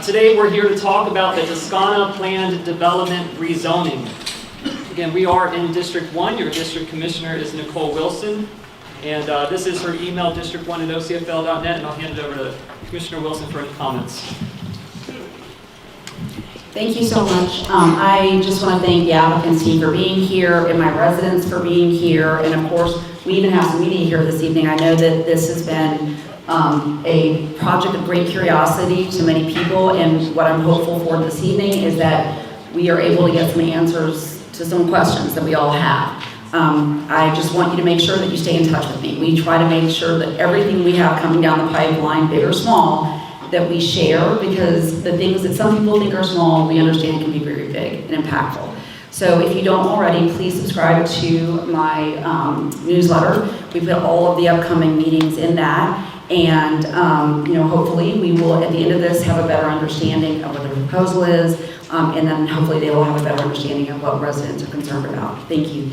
Today we're here to talk about the Tuscana planned development rezoning. Again, we are in District 1. Your district commissioner is Nicole Wilson. And this is her email, district1@ocfl.net, and I'll hand it over to Commissioner Wilson for any comments. Thank you so much. I just want to thank the applicant's team for being here and my residents for being here. And of course, we even have some media here this evening. I know that this has been a project of great curiosity to many people, and what I'm hopeful for this evening is that we are able to get some answers to some questions that we all have. I just want you to make sure that you stay in touch with me. We try to make sure that everything we have coming down the pipeline, big or small, that we share, because the things that some people think are small, we understand can be very big and impactful. So if you don't already, please subscribe to my newsletter. We put all of the upcoming meetings in that, and hopefully we will, at the end of this, have a better understanding of what the proposal is, and then hopefully they will have a better understanding of what residents are concerned about. Thank you.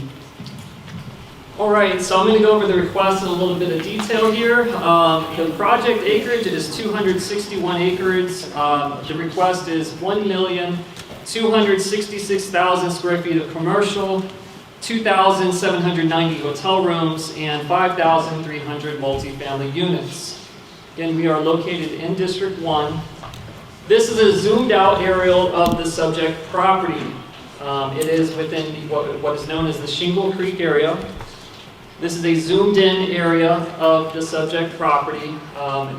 All right, so I'm going to go over the request in a little bit of detail here. The project acreage is 261 acres. The request is 1,266,000 square feet of commercial, 2,790 hotel rooms, and 5,300 multifamily units. Again, we are located in District 1. This is a zoomed out aerial of the subject property. It is within what is known as the Shingle Creek area. This is a zoomed in area of the subject property.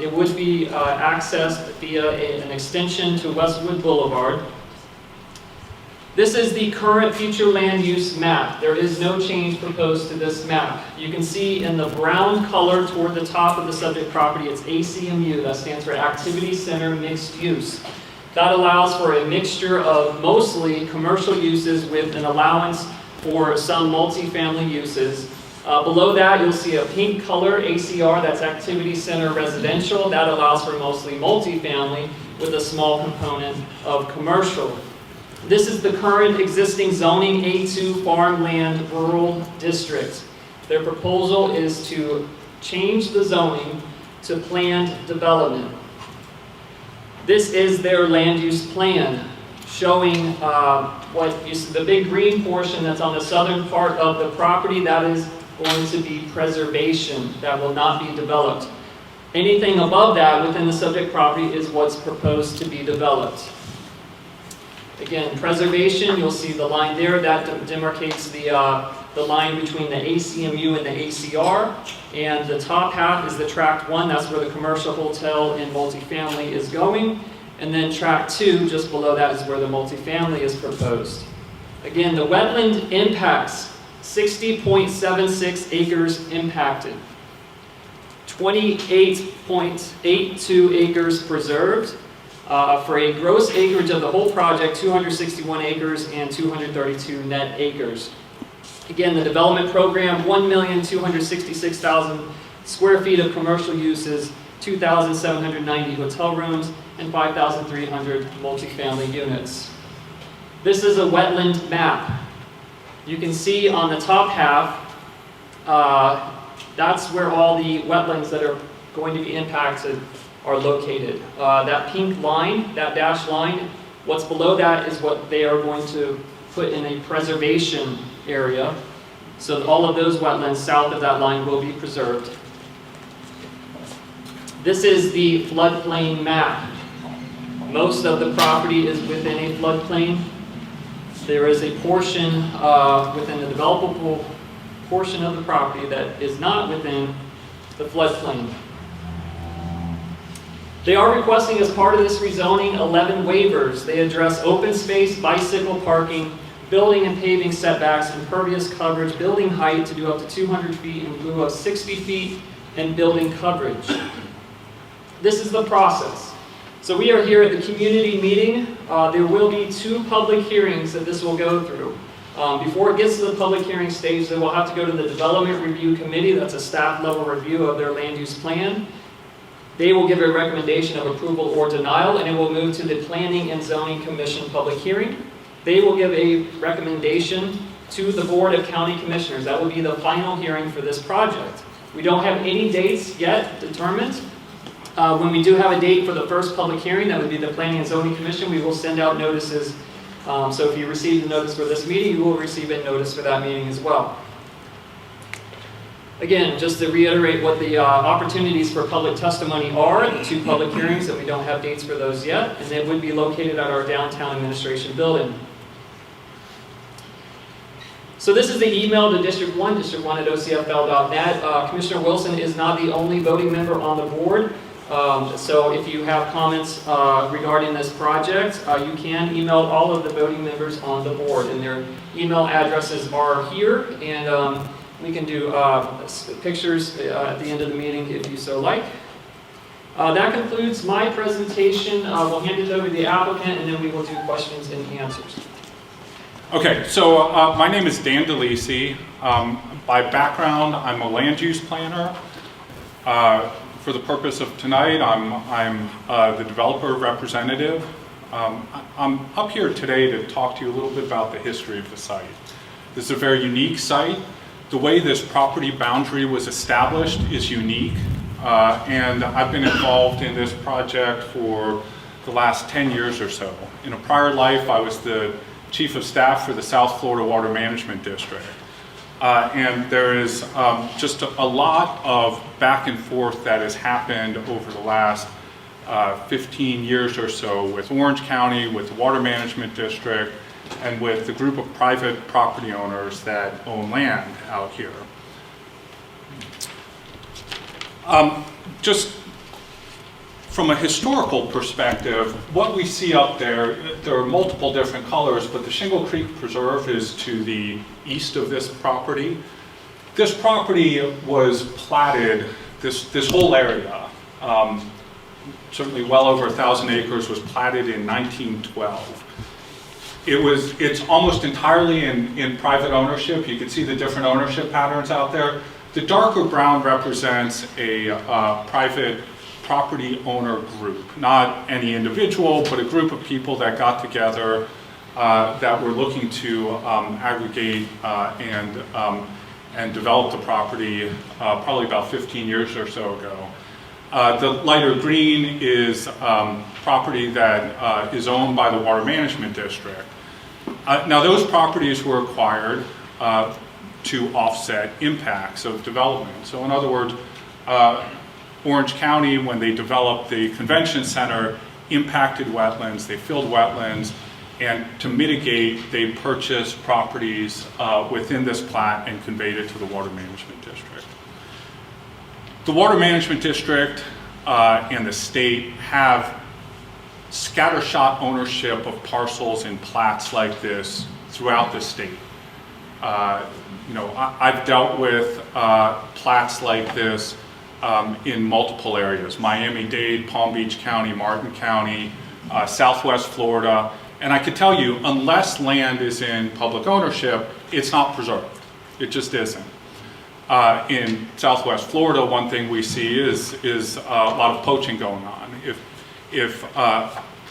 It would be accessed via an extension to Westwood Boulevard. This is the current future land use map. There is no change proposed to this map. You can see in the brown color toward the top of the subject property, it's ACMU. That stands for Activity Center Mixed Use. That allows for a mixture of mostly commercial uses with an allowance for some multifamily uses. Below that, you'll see a pink color, ACR, that's Activity Center Residential. That allows for mostly multifamily with a small component of commercial. This is the current existing zoning A2 Farmland Rural District. Their proposal is to change the zoning to planned development. This is their land use plan, showing the big green portion that's on the southern part of the property. That is going to be preservation. That will not be developed. Anything above that within the subject property is what's proposed to be developed. Again, preservation, you'll see the line there, that demarcates the line between the ACMU and the ACR. And the top half is the tract 1, that's where the commercial hotel and multifamily is going. And then tract 2, just below that, is where the multifamily is proposed. Again, the wetland impacts, 60.76 acres impacted, 28.82 acres preserved, for a gross acreage of the whole project, 261 acres and 232 net acres. Again, the development program, 1,266,000 square feet of commercial uses, 2,790 hotel rooms, and 5,300 multifamily units. This is a wetland map. You can see on the top half, that's where all the wetlands that are going to be impacted are located. That pink line, that dashed line, what's below that is what they are going to put in a preservation area. So all of those wetlands south of that line will be preserved. This is the floodplain map. Most of the property is within a floodplain. There is a portion within the developable portion of the property that is not within the floodplain. They are requesting, as part of this rezoning, 11 waivers. They address open space, bicycle parking, building and paving setbacks, impervious coverage, building height to do up to 200 feet in lieu of 60 feet, and building coverage. This is the process. So we are here at the community meeting. There will be 2 public hearings that this will go through. Before it gets to the public hearing stage, they will have to go to the Development Review Committee. That's a staff level review of their land use plan. They will give a recommendation of approval or denial, and it will move to the Planning and Zoning Commission public hearing. They will give a recommendation to the Board of County Commissioners. That will be the final hearing for this project. We don't have any dates yet determined. When we do have a date for the first public hearing, that would be the Planning and Zoning Commission, we will send out notices. So if you receive the notice for this meeting, you will receive a notice for that meeting as well. Again, just to reiterate what the opportunities for public testimony are, the 2 public hearings that we don't have dates for those yet, and they would be located at our downtown administration building. So this is the email to District 1, district1@ocfl.net. Commissioner Wilson is not the only voting member on the board. So if you have comments regarding this project, you can email all of the voting members on the board, and their email addresses are here, and we can do pictures at the end of the meeting if you so like. That concludes my presentation. We'll hand it over to the applicant, and then we will do questions and answers. Okay, so my name is Dan DeLisi. By background, I'm a land use planner. For the purpose of tonight, I'm the developer representative. I'm up here today to talk to you a little bit about the history of the site. This is a very unique site. The way this property boundary was established is unique, and I've been involved in this project for the last 10 years or so. In a prior life, I was the Chief of Staff for the South Florida Water Management District. And there is just a lot of back and forth that has happened over the last 15 years or so with Orange County, with the Water Management District, and with the group of private property owners that own land out here. Just from a historical perspective, what we see up there are multiple different colors, but the Shingle Creek Preserve is to the east of this property. This property was platted, this whole area, certainly well over 1,000 acres, was platted in 1912. It's almost entirely in private ownership. You can see the different ownership patterns out there. The darker brown represents a private property owner group, not any individual, but a group of people that got together that were looking to aggregate and develop the property probably about 15 years or so ago. The lighter green is property that is owned by the Water Management District. Now those properties were acquired to offset impacts of development. So in other words, Orange County, when they developed the convention center, impacted wetlands, they filled wetlands, and to mitigate, they purchased properties within this plat and conveyed it to the Water Management District. The Water Management District and the state have scattershot ownership of parcels and plats like this throughout the state. I've dealt with plats like this in multiple areas: Miami-Dade, Palm Beach County, Martin County, Southwest Florida. And I could tell you, unless land is in public ownership, it's not preserved. It just isn't. In Southwest Florida, one thing we see is a lot of poaching going on. If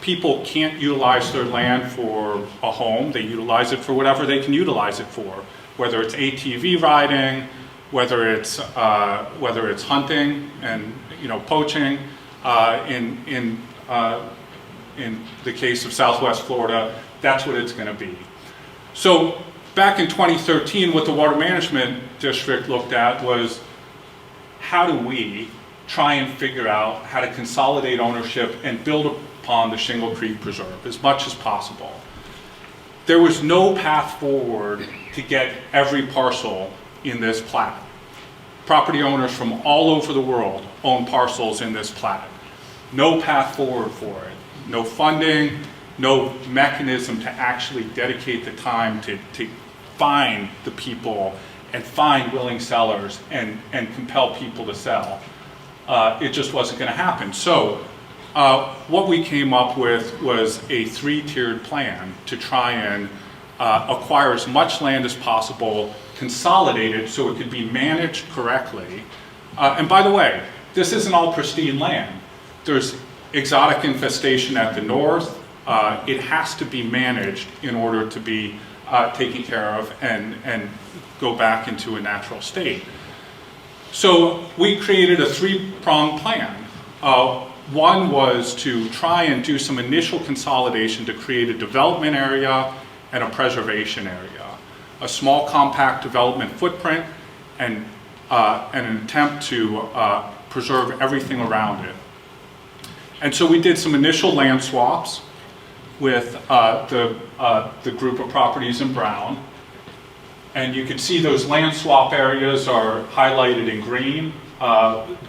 people can't utilize their land for a home, they utilize it for whatever they can utilize it for, whether it's ATV riding, whether it's hunting and poaching. In the case of Southwest Florida, that's what it's going to be. So back in 2013, what the Water Management District looked at was, how do we try and figure out how to consolidate ownership and build upon the Shingle Creek Preserve as much as possible. There was no path forward to get every parcel in this plat. Property owners from all over the world own parcels in this plat. No path forward for it. No funding, no mechanism to actually dedicate the time to find the people and find willing sellers and compel people to sell. It just wasn't going to happen. So what we came up with was a 3-tiered plan to try and acquire as much land as possible, consolidate it so it could be managed correctly. And by the way, this isn't all pristine land. There's exotic infestation at the north. It has to be managed in order to be taken care of and go back into a natural state. So we created a 3-pronged plan. One was to try and do some initial consolidation to create a development area and a preservation area. A small compact development footprint and an attempt to preserve everything around it. And so we did some initial land swaps with the group of properties in brown. And you can see those land swap areas are highlighted in green.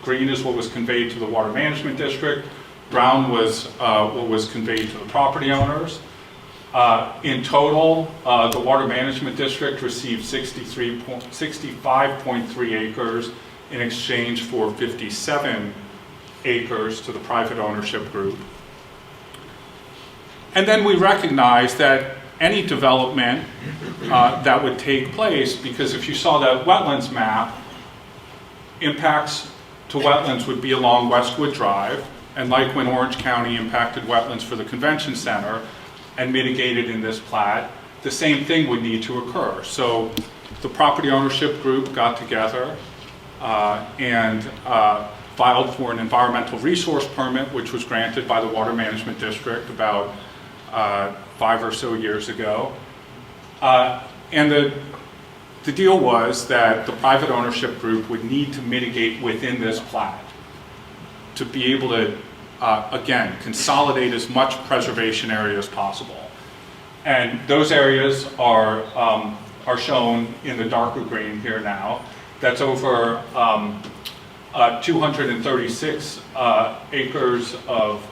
Green is what was conveyed to the Water Management District. Brown was what was conveyed to the property owners. In total, the Water Management District received 65.3 acres in exchange for 57 acres to the private ownership group. And then we recognized that any development that would take place, because if you saw that wetlands map, impacts to wetlands would be along Westwood Drive, and like when Orange County impacted wetlands for the convention center and mitigated in this plat, the same thing would need to occur. So the property ownership group got together and filed for an environmental resource permit, which was granted by the Water Management District about 5 or so years ago. And the deal was that the private ownership group would need to mitigate within this plat to be able to, again, consolidate as much preservation area as possible. And those areas are shown in the darker green here now. That's over 236 acres of,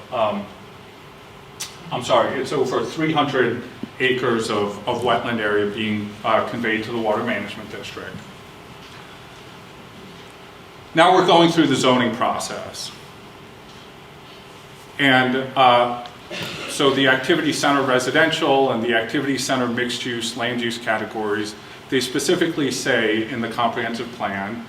it's over 300 acres of wetland area being conveyed to the Water Management District. Now we're going through the zoning process. And so the activity center residential and the activity center mixed use land use categories, they specifically say in the comprehensive plan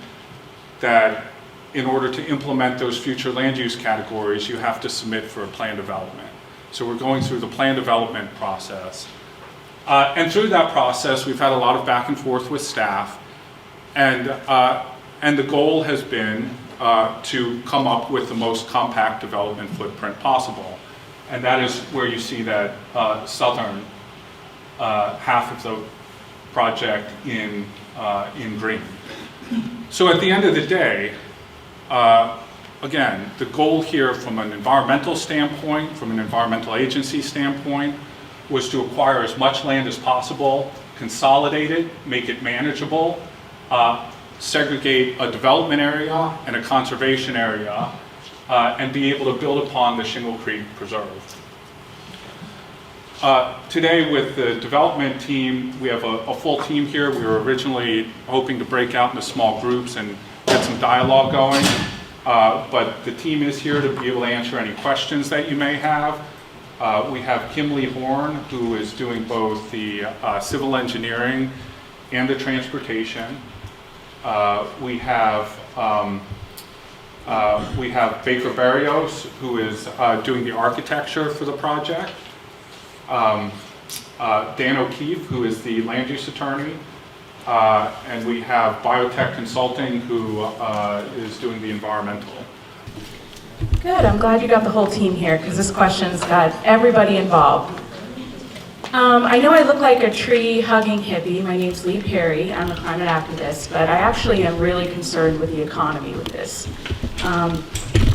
that in order to implement those future land use categories, you have to submit for a plan development. So we're going through the plan development process. And through that process, we've had a lot of back and forth with staff. And the goal has been to come up with the most compact development footprint possible. And that is where you see that southern half of the project in green. So at the end of the day, again, the goal here from an environmental standpoint, from an environmental agency standpoint, was to acquire as much land as possible, consolidate it, make it manageable, segregate a development area and a conservation area, and be able to build upon the Shingle Creek Preserve. Today with the development team, we have a full team here. We were originally hoping to break out into small groups and get some dialogue going, but the team is here to be able to answer any questions that you may have. We have Kimberly Horn, who is doing both the civil engineering and the transportation. We have Baker Barrios, who is doing the architecture for the project. Dan O'Keefe, who is the land use attorney. And we have Biotech Consulting, who is doing the environmental. Good, I'm glad you got the whole team here because this question's got everybody involved. I know I look like a tree-hugging hippie. My name's Lee Perry. I'm a climate activist, but I actually am really concerned with the economy with this.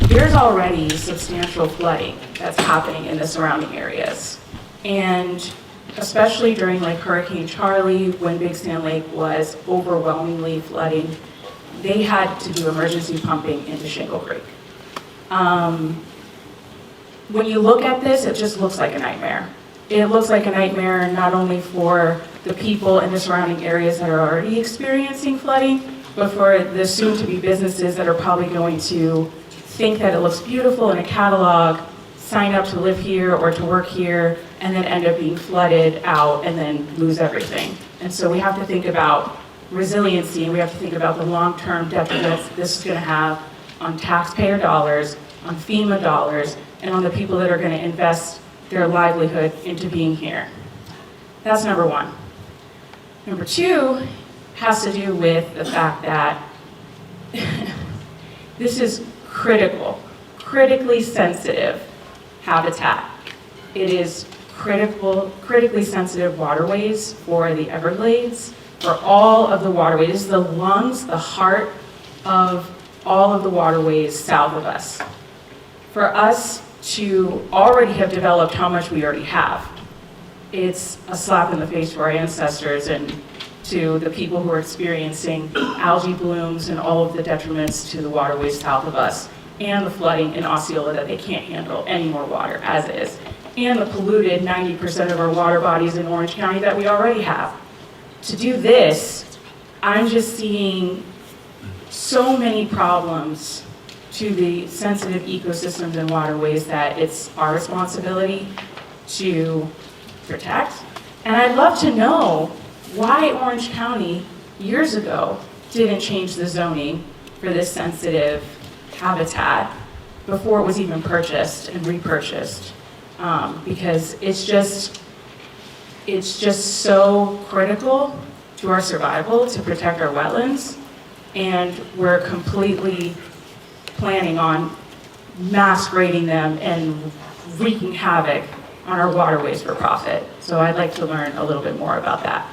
There's already substantial flooding that's happening in the surrounding areas. And especially during like Hurricane Charlie, when Big Sand Lake was overwhelmingly flooding, they had to do emergency pumping into Shingle Creek. When you look at this, it just looks like a nightmare. It looks like a nightmare not only for the people in the surrounding areas that are already experiencing flooding, but for the soon-to-be businesses that are probably going to think that it looks beautiful in a catalog, sign up to live here or to work here, and then end up being flooded out and then lose everything. And so we have to think about resiliency, and we have to think about the long-term detriment this is going to have on taxpayer dollars, on FEMA dollars, and on the people that are going to invest their livelihood into being here. That's number one. Number two has to do with the fact that this is critical critically sensitive habitat. It is critically sensitive waterways for the Everglades, for all of the waterways. This is the lungs, the heart of all of the waterways south of us. For us to already have developed how much we already have, it's a slap in the face to our ancestors and to the people who are experiencing algae blooms and all of the detriments to the waterways south of us, and the flooding in Osceola that they can't handle any more water as is, and the polluted 90% of our water bodies in Orange County that we already have. To do this, I'm just seeing so many problems to the sensitive ecosystems and waterways that it's our responsibility to protect. And I'd love to know why Orange County years ago didn't change the zoning for this sensitive habitat before it was even purchased and repurchased. Because it's just so critical to our survival to protect our wetlands, and we're completely planning on mass grading them and wreaking havoc on our waterways for profit. So I'd like to learn a little bit more about that.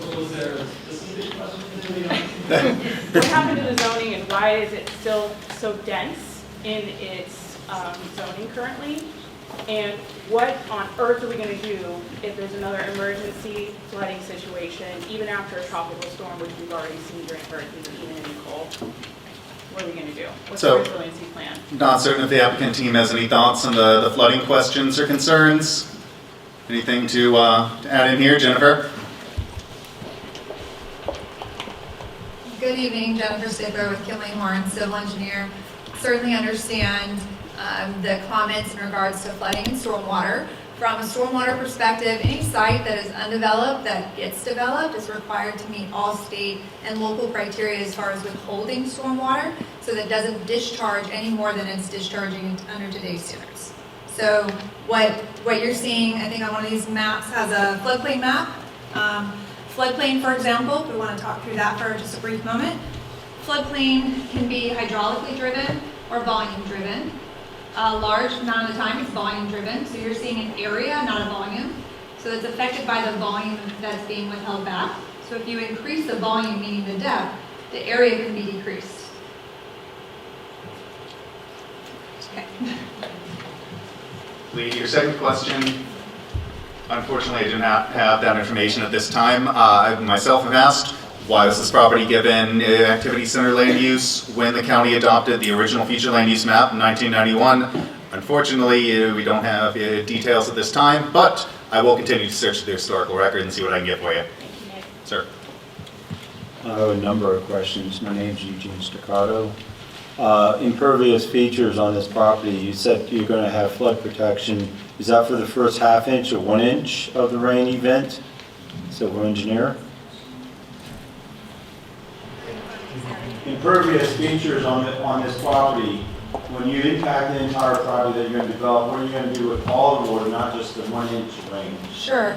What was there a specific question? What happened to the zoning, and why is it still so dense in its zoning currently? And what on earth are we going to do if there's another emergency flooding situation, even after a tropical storm, which we've already seen during hurricanes and even in Nicole? What are we going to do? What's the resiliency plan? Not certain if the applicant team has any thoughts on the flooding questions or concerns. Anything to add in here, Jennifer? Good evening, Jennifer Stabler with Kinley Horn, civil engineer. Certainly understand the comments in regards to flooding and stormwater. From a stormwater perspective, any site that is undeveloped that gets developed is required to meet all state and local criteria as far as withholding stormwater, so that it doesn't discharge any more than it's discharging under today's standards. So what you're seeing, I think on one of these maps has a floodplain map. Floodplain, for example, we want to talk through that for just a brief moment. Floodplain can be hydraulically driven or volume driven. A large amount of the time it's volume driven, so you're seeing an area, not a volume. So it's affected by the volume that's being withheld back. So if you increase the volume, meaning the depth, the area can be decreased. Okay. Lee, your second question. Unfortunately, I do not have that information at this time. I myself have asked, why was this property given activity center land use when the county adopted the original future land use map in 1991? Unfortunately, we don't have details at this time, but I will continue to search the historical record and see what I can get for you. Sir. I have a number of questions. My name is Eugene Staccato. Impervious features on this property, you said you're going to have flood protection. Is that for the first half inch or 1 inch of the rain event? Civil engineer. Impervious features on this property, when you impact the entire property that you're going to develop, what are you going to do with all the water, not just the 1 inch rain? Sure. I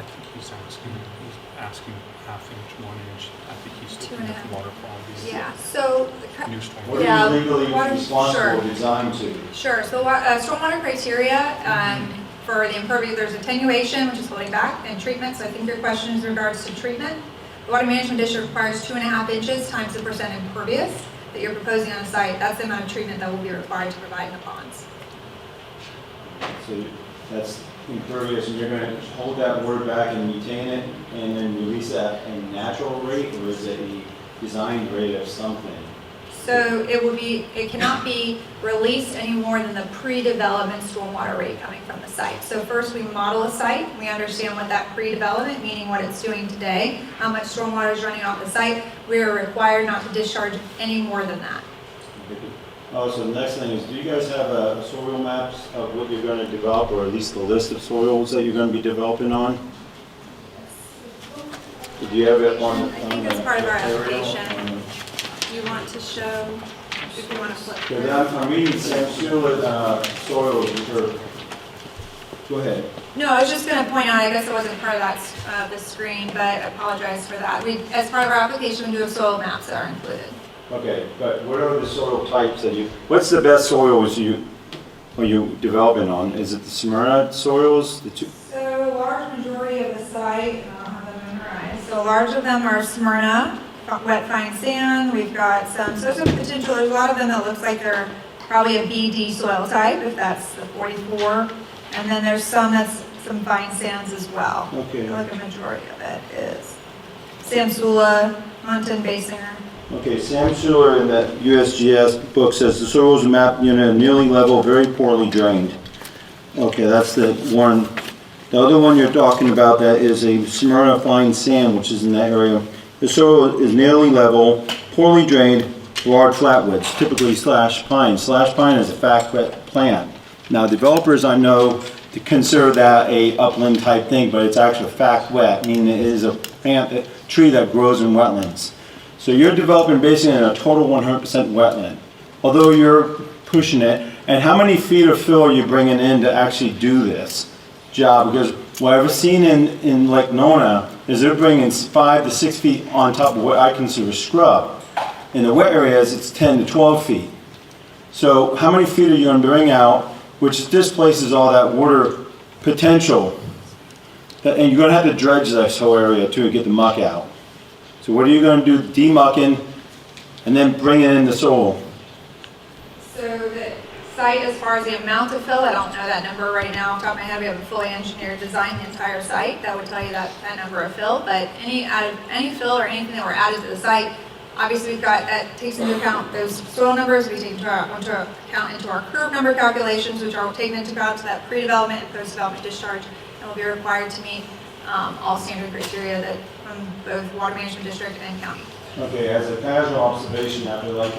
think he's asking half inch, 1 inch. I think he's looking at water quality. Yeah, so New storm. What are you legally water- responsible sure. or designed to? Sure, so stormwater criteria for the impervious, there's attenuation, which is holding back, and treatment. So I think your question is in regards to treatment. The water management district requires 2.5 inches times the percent impervious that you're proposing on the site. That's the amount of treatment that will be required to provide in the ponds. So that's impervious, and you're going to hold that water back and retain it, and then release that at a natural rate, or is it a design rate of something? So it cannot be released any more than the pre-development stormwater rate coming from the site. So first we model a site, we understand what that pre-development, meaning what it's doing today, how much stormwater is running off the site. We are required not to discharge any more than that. Oh, so the next thing is, do you guys have soil maps of what you're going to develop, or at least the list of soils that you're going to be developing on? Do you have it on? I think it's part of our aerial? application. Do you want to show, if you want to flip through? Because I'm reading Central soils, which are Go ahead. No, I was just going to point out, I guess it wasn't part of that, the screen, but I apologize for that. As part of our application, we do have soil maps that are included. Okay, but what are the soil types what's the best soils are you developing on? Is it the Smyrna soils? So a large majority of the site, and I don't have them memorized, so large of them are Smyrna, wet fine sand. We've got some, so some potential, there's a lot of them that looks like they're probably a BD soil type, if that's the 44. And then there's some fine sands as well. Okay. I feel like a majority of it is. Samsula, Mountain Basinger. Okay, Sam Schuler in that USGS book says the soil is a map unit nearly level, very poorly drained. Okay, that's the one. The other one you're talking about that is a Smyrna fine sand, which is in that area. The soil is nearly level, poorly drained, large flatwoods, typically slash pine. Slash pine is a fact wet plant. Now, developers I know to consider that a upland type thing, but it's actually fact wet, meaning it is a tree that grows in wetlands. So you're developing basically in a total 100% wetland, although you're pushing it. And how many feet of fill are you bringing in to actually do this job? Because what I've seen in Lake Nona is they're bringing 5 to 6 feet on top of what I consider scrub. In the wet areas, it's 10 to 12 feet. So how many feet are you going to bring out, which displaces all that water potential? And you're going to have to dredge this whole area to get the muck out. So what are you going to do, demucking, and then bring it in the soil? So the site, as far as the amount of fill, I don't know that number right now off the top of my head. We have a fully engineered design the entire site that would tell you that number of fill. But any fill or anything that were added to the site, obviously we've got, that takes into account those soil numbers. We take into account into our curve number calculations, which are taken into account to that pre-development and post-development discharge, and will be required to meet all standard criteria that from both water management district and county. Okay, as a casual observation, after like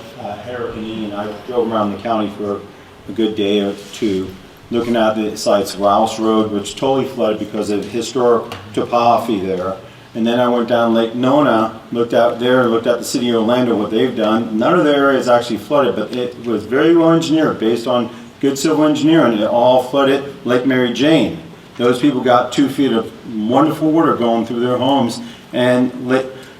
Hurricane Ian, I drove around the county for a good day or two, looking at the sites, Rouse Road, which totally flooded because of historic topography there. And then I went down Lake Nona, looked out there, looked at the city of Orlando, what they've done. None of the areas actually flooded, but it was very well engineered based on good civil engineering. It all flooded Lake Mary Jane. Those people got 2 feet of wonderful water going through their homes, and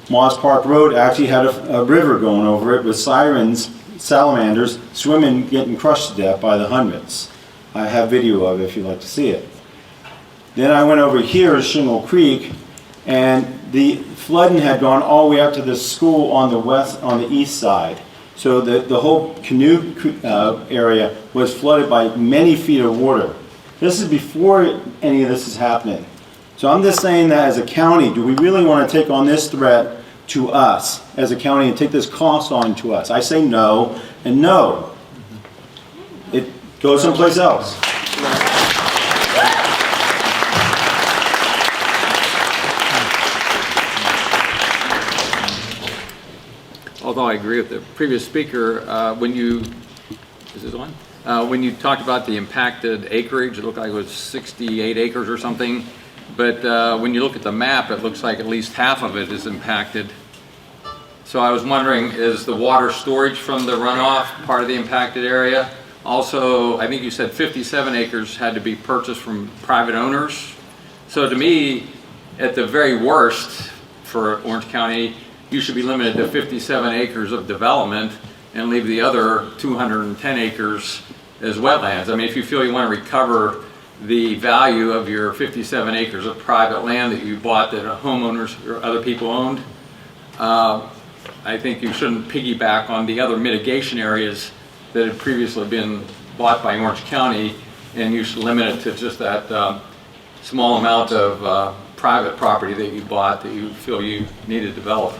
Moss Park Road actually had a river going over it with sirens, salamanders, swimming, getting crushed to death by the hundreds. I have video of it if you'd like to see it. Then I went over here to Shingle Creek, and the flooding had gone all the way up to the school on the east side. So the whole canoe area was flooded by many feet of water. This is before any of this is happening. So I'm just saying that as a county, do we really want to take on this threat to us as a county and take this cost on to us? I say no, and no. It goes someplace else. Although I agree with the previous speaker, when you talked about the impacted acreage, it looked like it was 68 acres or something. But when you look at the map, it looks like at least half of it is impacted. So I was wondering, is the water storage from the runoff part of the impacted area? Also, I think you said 57 acres had to be purchased from private owners. So to me, at the very worst for Orange County, you should be limited to 57 acres of development and leave the other 210 acres as wetlands. I mean, if you feel you want to recover the value of your 57 acres of private land that you bought that homeowners or other people owned, I think you shouldn't piggyback on the other mitigation areas that had previously been bought by Orange County, and you should limit it to just that small amount of private property that you bought that you feel you need to develop.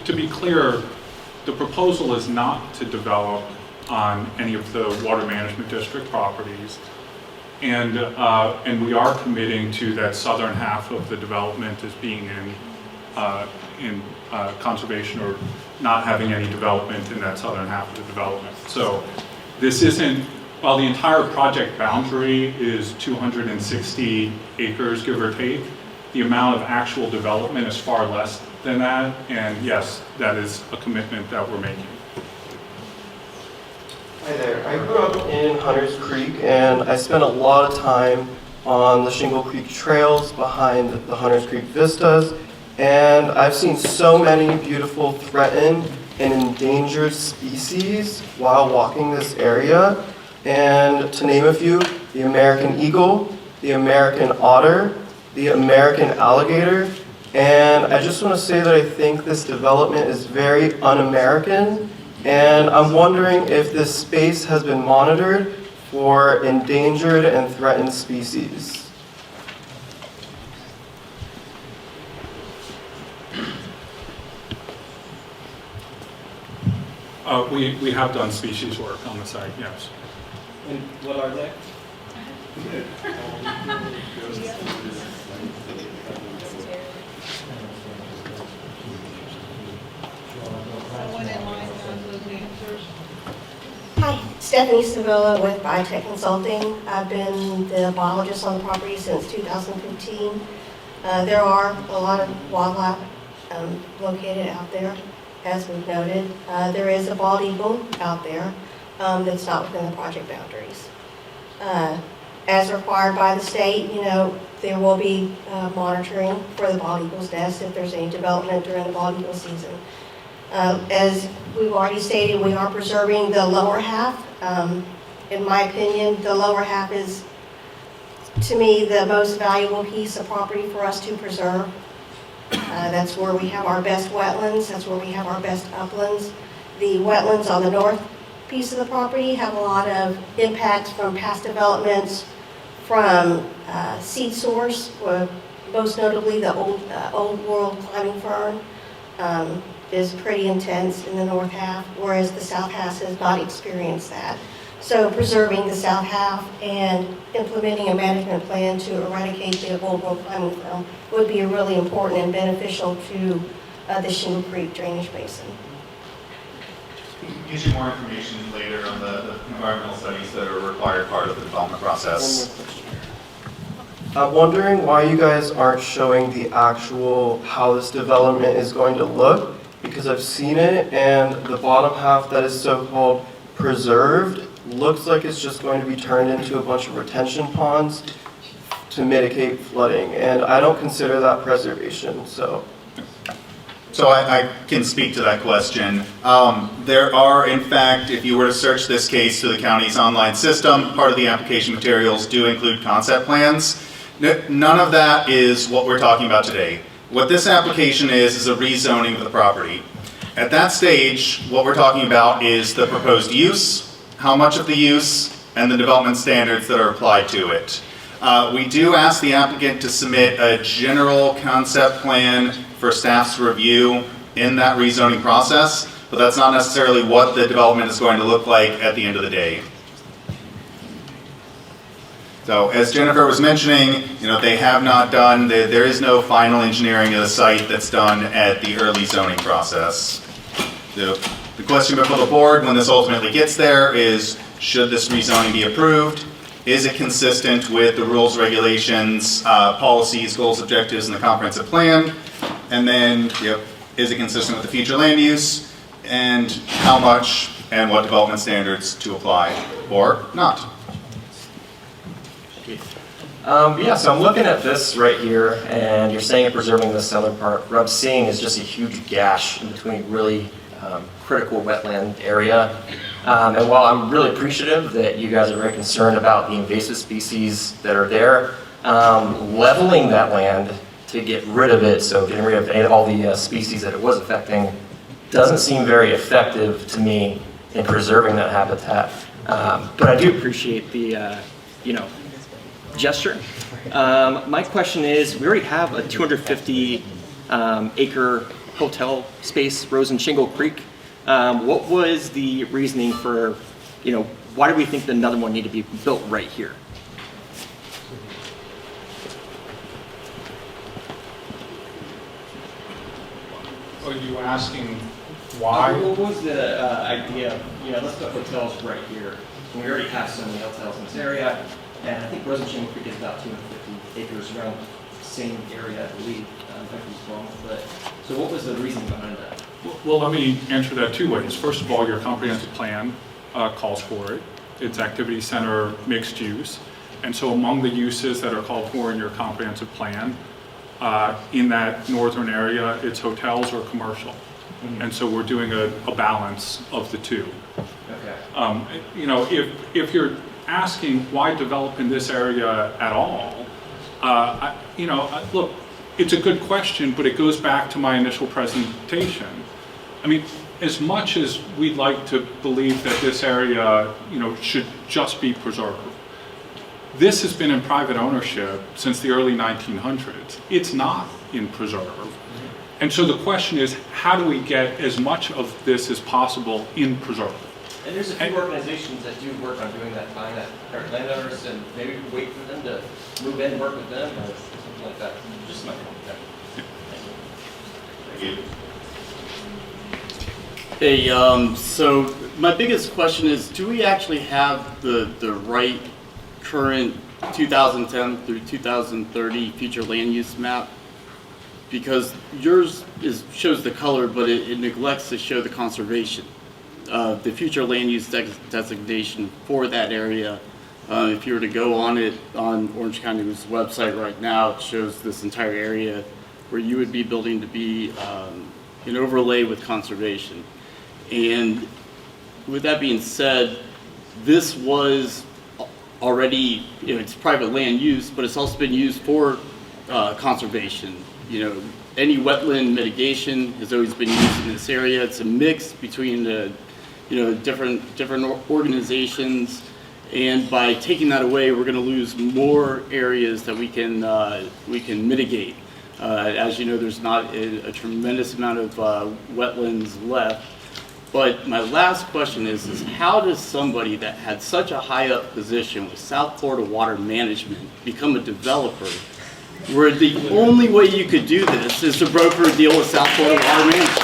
To be clear, the proposal is not to develop on any of the water management district properties, and we are committing to that southern half of the development as being in conservation, or not having any development in that southern half of the development. So this isn't, while the entire project boundary is 260 acres, give or take, The amount of actual development is far less than that, and yes, that is a commitment that we're making. Hi there. I grew up in Hunters Creek, and I spent a lot of time on the Shingle Creek trails behind the Hunters Creek vistas, and I've seen so many beautiful threatened and endangered species while walking this area. And to name a few, the American eagle, the American otter, the American alligator. And I just want to say that I think this development is very un-American, and I'm wondering if this space has been monitored for endangered and threatened species. We have done species work on the site, yes. And what are they? Hi, Stephanie Sevilla with Biotech Consulting. I've been the biologist on the property since 2015. There are a lot of wildlife located out there, as we've noted. There is a bald eagle out there that's not within the project boundaries. As required by the state, there will be monitoring for the bald eagle's nest if there's any development during the bald eagle season. As we've already stated, we are preserving the lower half. In my opinion, the lower half is, to me, the most valuable piece of property for us to preserve. That's where we have our best wetlands, that's where we have our best uplands. The wetlands on the north piece of the property have a lot of impacts from past developments, from seed source, most notably the old world climbing fern. Is pretty intense in the north half, whereas the south half has not experienced that. So preserving the south half and implementing a management plan to eradicate the old world climbing fern would be really important and beneficial to the Shingle Creek drainage basin. Gives you more information later on the environmental studies that are a required part of the development process. One more question. I'm wondering why you guys aren't showing the actual how this development is going to look, because I've seen it and the bottom half that is so-called preserved looks like it's just going to be turned into a bunch of retention ponds to mitigate flooding, and I don't consider that preservation. So I can speak to that question. There are, in fact, if you were to search this case through the county's online system, part of the application materials do include concept plans. None of that is what we're talking about today. What this application is a rezoning of the property. At that stage, what we're talking about is the proposed use, how much of the use, and the development standards that are applied to it. We do ask the applicant to submit a general concept plan for staff's review in that rezoning process, but that's not necessarily what the development is going to look like at the end of the day. So as Jennifer was mentioning, they have not done, there is no final engineering of the site that's done at the early zoning process. The question before the board when this ultimately gets there is, should this rezoning be approved? Is it consistent with the rules, regulations, policies, goals, objectives, and the comprehensive plan? And then, is it consistent with the future land use? And how much and what development standards to apply or not? so I'm looking at this right here, and you're saying preserving the southern part. What I'm seeing is just a huge gash in between really critical wetland area. And while I'm really appreciative that you guys are very concerned about the invasive species that are there, leveling that land to get rid of it, so getting rid of all the species that it was affecting, doesn't seem very effective to me in preserving that habitat. But I do appreciate the, gesture. My question is, we already have a 250 acre hotel space, Rose and Shingle Creek. What was the reasoning for, why do we think that another one needed to be built right here? Are you asking why? What was the idea? Let's put hotels right here. We already have so many hotels in this area, and I think Rose and Shingle Creek is about 250 acres, around same area, I believe. If I was wrong, but so what was the reason behind that? Well, let me answer that two ways. First of all, your comprehensive plan calls for it. It's activity center mixed use. And so among the uses that are called for in your comprehensive plan, in that northern area, it's hotels or commercial. And so we're doing a balance of the two. Okay. You know, if you're asking why develop in this area at all, look, it's a good question, but it goes back to my initial presentation. I mean, as much as we'd like to believe that this area, should just be preserved, this has been in private ownership since the early 1900s. It's not in preserve. And so the question is, how do we get as much of this as possible in preserve? And there's a few organizations that do work on doing that, find that current landowners, and maybe wait for them to move in and work with them or something like that. Just my point there. Thank you. Hey, so my biggest question is, do we actually have the right current 2010 through 2030 future land use map? Because yours shows the color, but it neglects to show the conservation. The future land use designation for that area, if you were to go on it on Orange County's website right now, it shows this entire area where you would be building to be an overlay with conservation. And with that being said, this was already, it's private land use, but it's also been used for conservation. Any wetland mitigation has always been used in this area. It's a mix between the, different organizations. And by taking that away, we're going to lose more areas that we can mitigate. As you know, there's not a tremendous amount of wetlands left. But my last question is how does somebody that had such a high up position with South Florida Water Management become a developer, where the only way you could do this is to broker a deal with South Florida Water Management?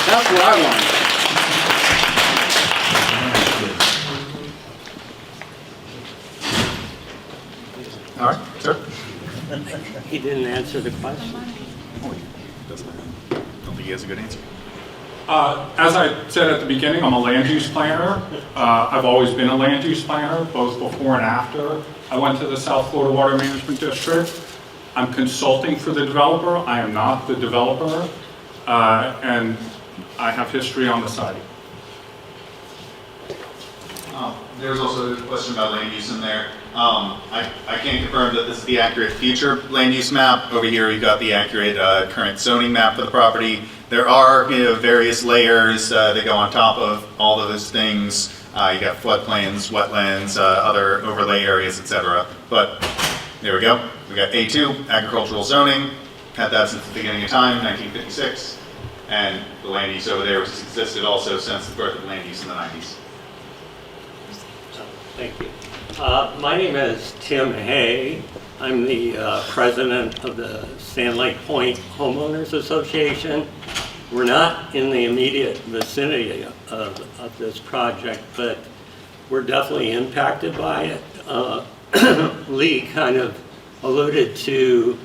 That's what I want. All right, sir. He didn't answer the question. Doesn't matter. Don't think he has a good answer. As I said at the beginning, I'm a land use planner. I've always been a land use planner, both before and after I went to the South Florida Water Management District. I'm consulting for the developer. I am not the developer, and I have history on the site. There's also a question about land use in there. I can confirm that this is the accurate future land use map. Over here we've got the accurate current zoning map for the property. There are various layers that go on top of all of those things. You got floodplains, wetlands, other overlay areas, etc. But there we go. We got A2, agricultural zoning. Had that since the beginning of time, 1956. And the land use over there, which has existed also since the birth of land use in the 90s. Thank you. My name is Tim Hay. I'm the president of the Sand Lake Point Homeowners Association. We're not in the immediate vicinity of this project, but we're definitely impacted by it. Lee kind of alluded to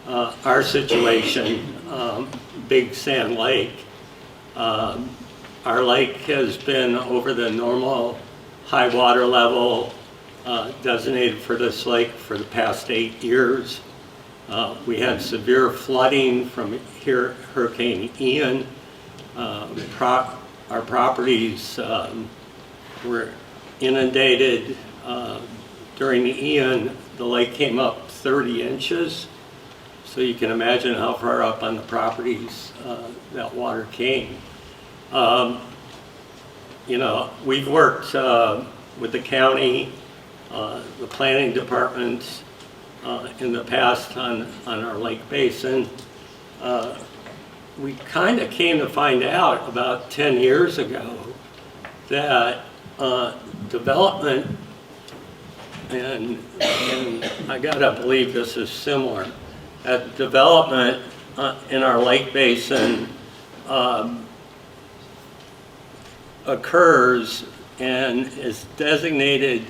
our situation, Big Sand Lake. Our lake has been over the normal high water level designated for this lake for the past 8 years. We had severe flooding from Hurricane Ian. Our properties were inundated during the Ian. The lake came up 30 inches. So you can imagine how far up on the properties that water came. We've worked with the county, the planning department in the past on our lake basin. We kind of came to find out about 10 years ago that development, and I gotta believe this is similar, that development in our lake basin occurs and is designated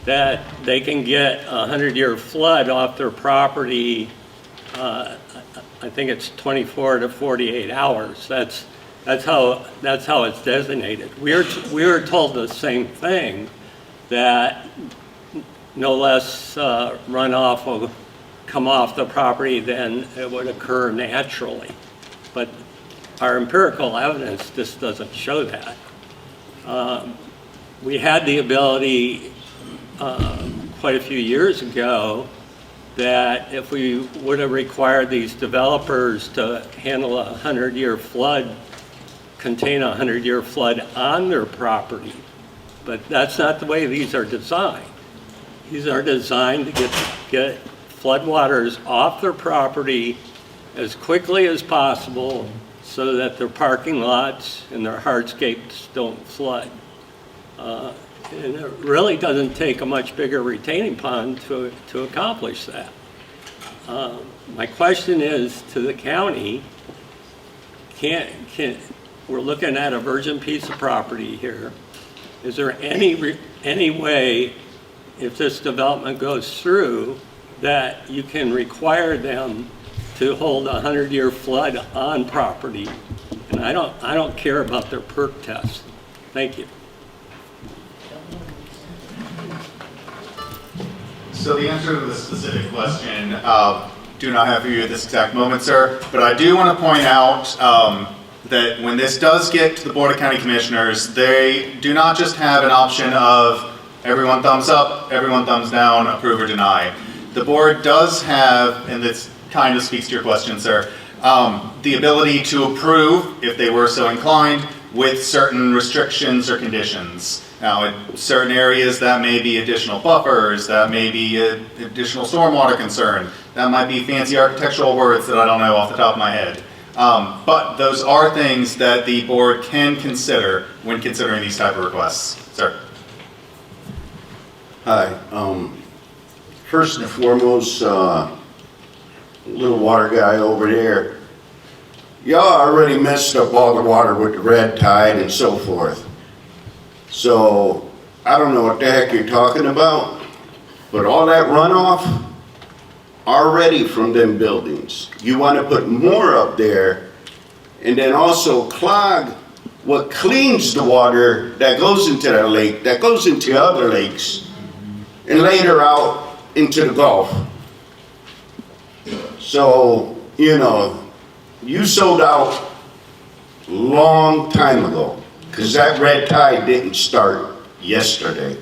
that they can get a 100-year flood off their property I think it's 24 to 48 hours. That's how it's designated. We were told the same thing, that no less runoff will come off the property than it would occur naturally. But our empirical evidence just doesn't show that. We had the ability quite a few years ago that if we would have required these developers to handle a 100-year flood, contain a 100-year flood on their property, but that's not the way these are designed. These are designed to get floodwaters off their property as quickly as possible so that their parking lots and their hardscapes don't flood. And it really doesn't take a much bigger retaining pond to accomplish that. My question is to the county, we're looking at a virgin piece of property here. Is there any way, if this development goes through, that you can require them to hold a 100-year flood on property? And I don't care about their perk test. Thank you. So the answer to the specific question, do not have for you at this exact moment, sir, but I do want to point out that when this does get to the Board of County Commissioners, they do not just have an option of everyone thumbs up, everyone thumbs down, approve or deny. The board does have, and this kind of speaks to your question, sir, the ability to approve, if they were so inclined, with certain restrictions or conditions. Now, in certain areas, that may be additional buffers, that may be additional stormwater concern, that might be fancy architectural words that I don't know off the top of my head. But those are things that the board can consider when considering these type of requests. Sir. Hi. First and foremost, little water guy over there, y'all already messed up all the water with the red tide and so forth. So I don't know what the heck you're talking about, but all that runoff already from them buildings. You want to put more up there and then also clog what cleans the water that goes into the lake, that goes into other lakes, and later out into the Gulf. So, you know, you sold out long time ago, because that red tide didn't start yesterday.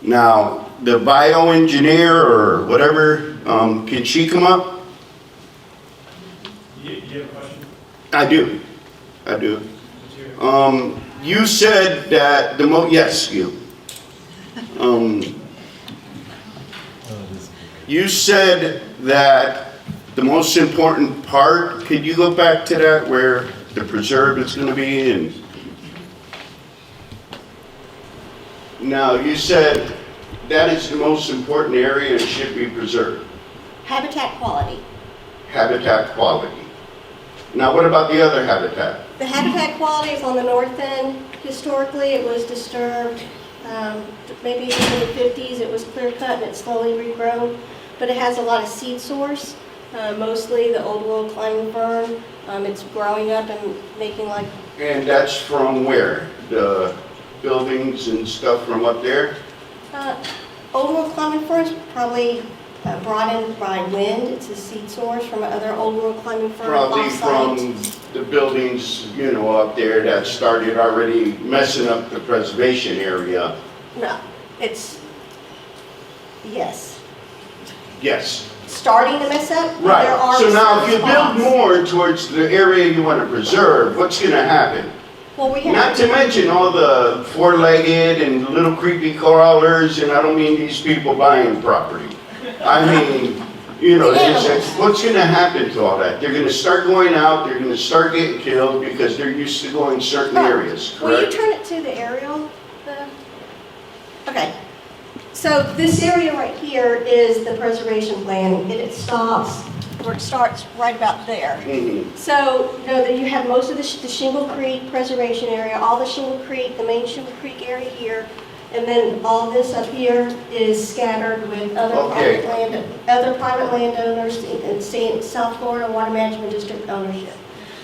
Now, the bioengineer or whatever, can she come up? You have a question? I do. You said that yes, you. You said that the most important part, could you go back to that where the preserve is going to be? And now you said that is the most important area and should be preserved. Habitat quality. Habitat quality. Now what about the other habitat? The habitat quality is on the north end. Historically, it was disturbed. Maybe in the 50s, it was clear cut and it's slowly regrown. But it has a lot of seed source, mostly the old world climbing fern. It's growing up and making like... And that's from where? The buildings and stuff from up there? Old world climbing ferns probably brought in by wind. It's a seed source from other old world climbing fern. Probably from the buildings, you know, up there that started already messing up the preservation area. No, it's... Yes. Yes. Starting to mess up? Right. There are So now if you spots. build more towards the area you want to preserve, what's going to happen? Well, we have... Not to mention all the four-legged and little creepy crawlers, and I don't mean these people buying property. I mean, you know, what's going to happen to all that? They're going to start going out, they're going to start getting killed because they're used to going certain areas, correct? Will you turn it to the aerial? Okay. So this area right here is the preservation plan, and it stops, or it starts right about there. Mm-hmm. So, you know, that you have most of the Shingle Creek preservation area, all the Shingle Creek, the main Shingle Creek area here, And then all this up here is scattered with other private landowners in South Florida Water Management District ownership.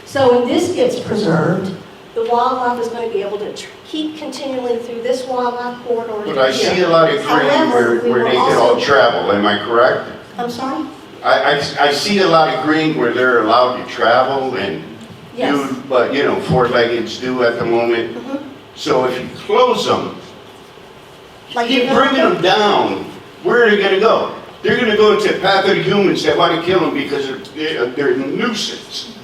So when this gets preserved, the wildlife is going to be able to keep continuing through this wildlife corridor. But I see a lot of green where they can all travel, am I correct? I'm sorry? I see a lot of green where they're allowed to travel and Yes. do, but you know, four-leggeds do at the moment. So if you close them, keep bringing them down, where are they gonna go? They're gonna go into the path of the humans that want to kill them because they're a nuisance.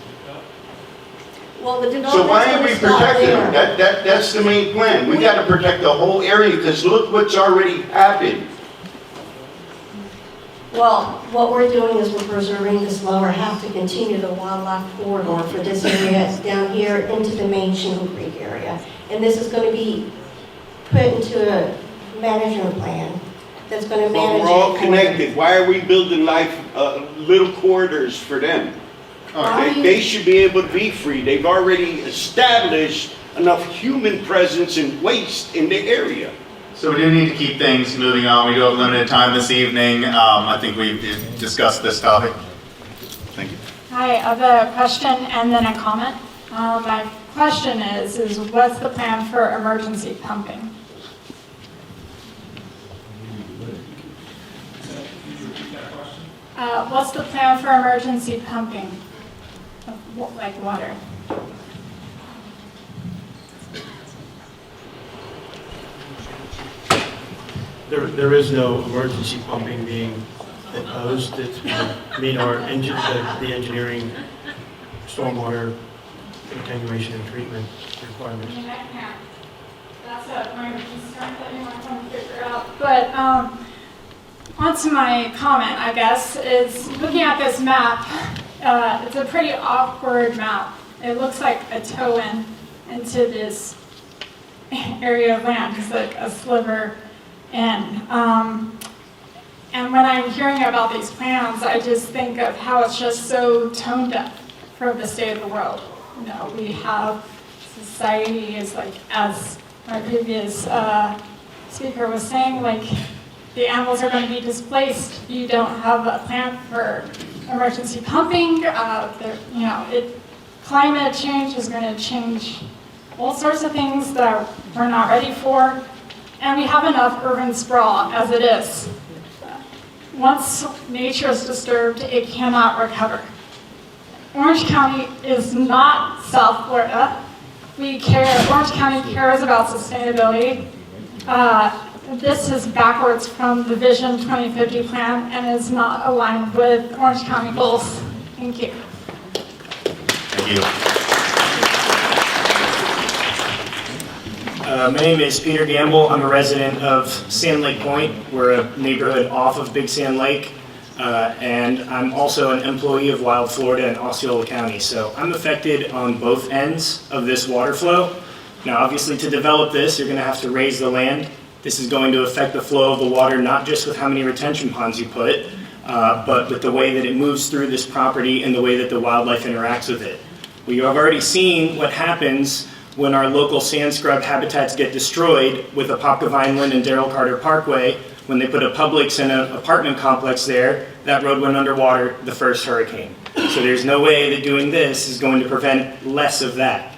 Well, the So why are we development's gonna stop protecting them? there. That's the main plan. We gotta protect the whole area because look what's already happened. Well, what we're doing is we're preserving this lower half to continue the wildlife corridor for this area down here into the main Shingle Creek area. And this is going to be put into a management plan that's going to But manage. we're all it. connected. Why are we building little corridors for them? They should be able to be free. They've already established enough human presence and waste in the area. So we do need to keep things moving on. We do have limited time this evening. I think we've discussed this topic. Thank you. Hi, I have a question and then a comment. My question is what's the plan for emergency pumping? What's the plan for emergency pumping of like water? There is no emergency pumping being proposed. It's meet our the engineering, stormwater attenuation and treatment requirements. I mean, I can't. That's a point of concern that you might want to figure out. But onto my comment, I guess, is looking at this map, it's a pretty awkward map. It looks like a toe-in into this area of land. It's like a sliver in. And when I'm hearing about these plans, I just think of how it's just so tone deaf from the state of the world. You know, we have society is like, as my previous speaker was saying, like the animals are going to be displaced. You don't have a plan for emergency pumping. Climate change is going to change all sorts of things that we're not ready for. And we have enough urban sprawl as it is. Once nature is disturbed, it cannot recover. Orange County is not South Florida. Orange County cares about sustainability. This is backwards from the Vision 2050 plan and is not aligned with Orange County goals. Thank you. Thank you. My name is Peter Gamble. I'm a resident of Sand Lake Point. We're a neighborhood off of Big Sand Lake. And I'm also an employee of Wild Florida in Osceola County. So I'm affected on both ends of this water flow. Now, obviously, to develop this, you're going to have to raise the land. This is going to affect the flow of the water, not just with how many retention ponds you put, but with the way that it moves through this property and the way that the wildlife interacts with it. We have already seen what happens when our local sand scrub habitats get destroyed with Apopka Vineland and Darrell Carter Parkway. When they put a Publix and an apartment complex there, that road went underwater the first hurricane. So there's no way that doing this is going to prevent less of that.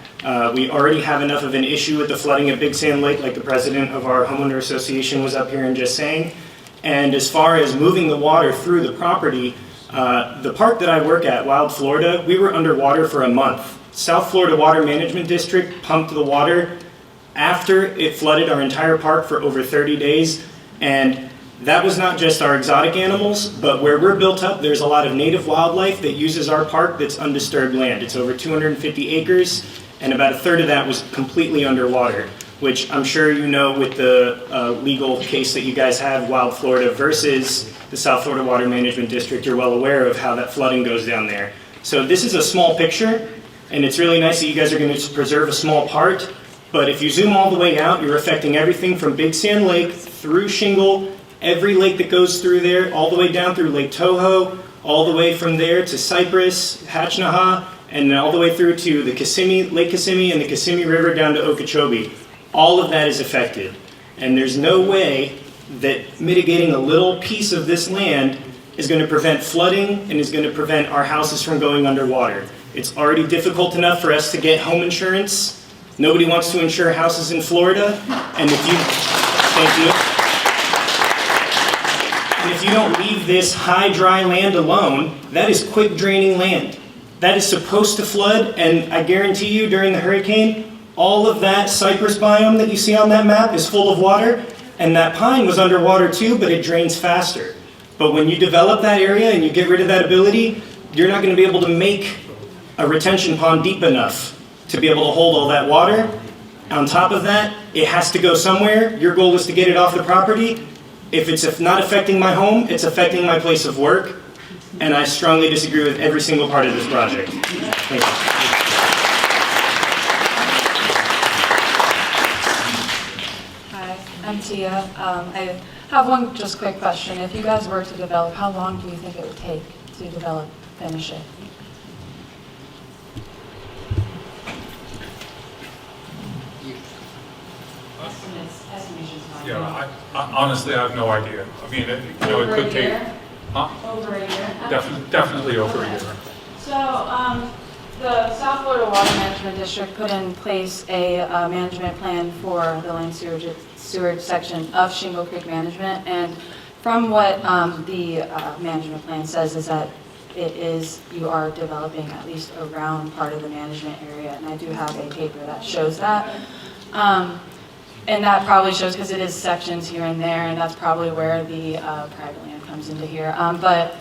We already have enough of an issue with the flooding at Big Sand Lake, like the president of our homeowner association was up here and just saying. And as far as moving the water through the property, the park that I work at, Wild Florida, we were underwater for a month. South Florida Water Management District pumped the water after it flooded our entire park for over 30 days. And that was not just our exotic animals, but where we're built up, there's a lot of native wildlife that uses our park that's undisturbed land. It's over 250 acres, and about a third of that was completely underwater, which I'm sure you know with the legal case that you guys have, Wild Florida versus the South Florida Water Management District. You're well aware of how that flooding goes down there. So this is a small picture, and it's really nice that you guys are going to preserve a small part, but if you zoom all the way out, you're affecting everything from Big Sand Lake through Shingle, every lake that goes through there, all the way down through Lake Toho, all the way from there to Cypress, Hatchnaha, and then all the way through to the Kissimmee, Lake Kissimmee and the Kissimmee River down to Okeechobee. All of that is affected. And there's no way that mitigating a little piece of this land is going to prevent flooding and is going to prevent our houses from going underwater. It's already difficult enough for us to get home insurance. Nobody wants to insure houses in Florida. And if you, thank you. And if you don't leave this high, dry land alone, that is quick draining land. That is supposed to flood, and I guarantee you during the hurricane, all of that cypress biome that you see on that map is full of water, and that pine was underwater too, but it drains faster. But when you develop that area and you get rid of that ability, you're not going to be able to make a retention pond deep enough to be able to hold all that water. On top of that, it has to go somewhere. Your goal is to get it off the property. If it's not affecting my home, it's affecting my place of work, and I strongly disagree with every single part of this project. Thank you. Hi, I'm Tia. I have one just quick question. If you guys were to develop, how long do you think it would take to develop, finish it? Yeah, I honestly I have no idea. I mean, it could take. Huh? Over a year. Definitely over a year. So, the South Florida Water Management District put in place a management plan for the land sewage section of Shingle Creek Management, and from what the management plan says is that you are developing at least around part of the management area, and I do have a paper that shows that. And that probably shows, because it is sections here and there, and that's probably where the private land comes into here. But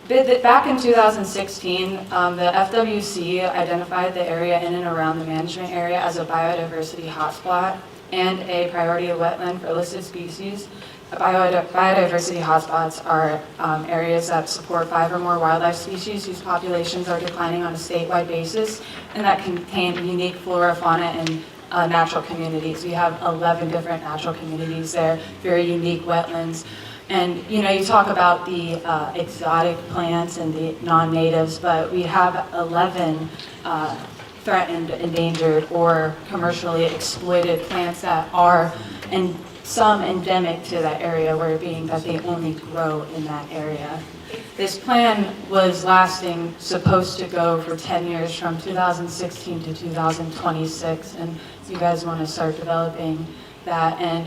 back in 2016, the FWC identified the area in and around the management area as a biodiversity hotspot and a priority wetland for listed species. Biodiversity hotspots are areas that support 5 or more wildlife species whose populations are declining on a statewide basis, and that contain unique flora, fauna, and natural communities. We have 11 different natural communities there, very unique wetlands. And you talk about the exotic plants and the non-natives, but we have 11 threatened, endangered, or commercially exploited plants that are, and some endemic to that area, where being that they only grow in that area. This plan was supposed to go for 10 years, from 2016 to 2026, and you guys want to start developing that. And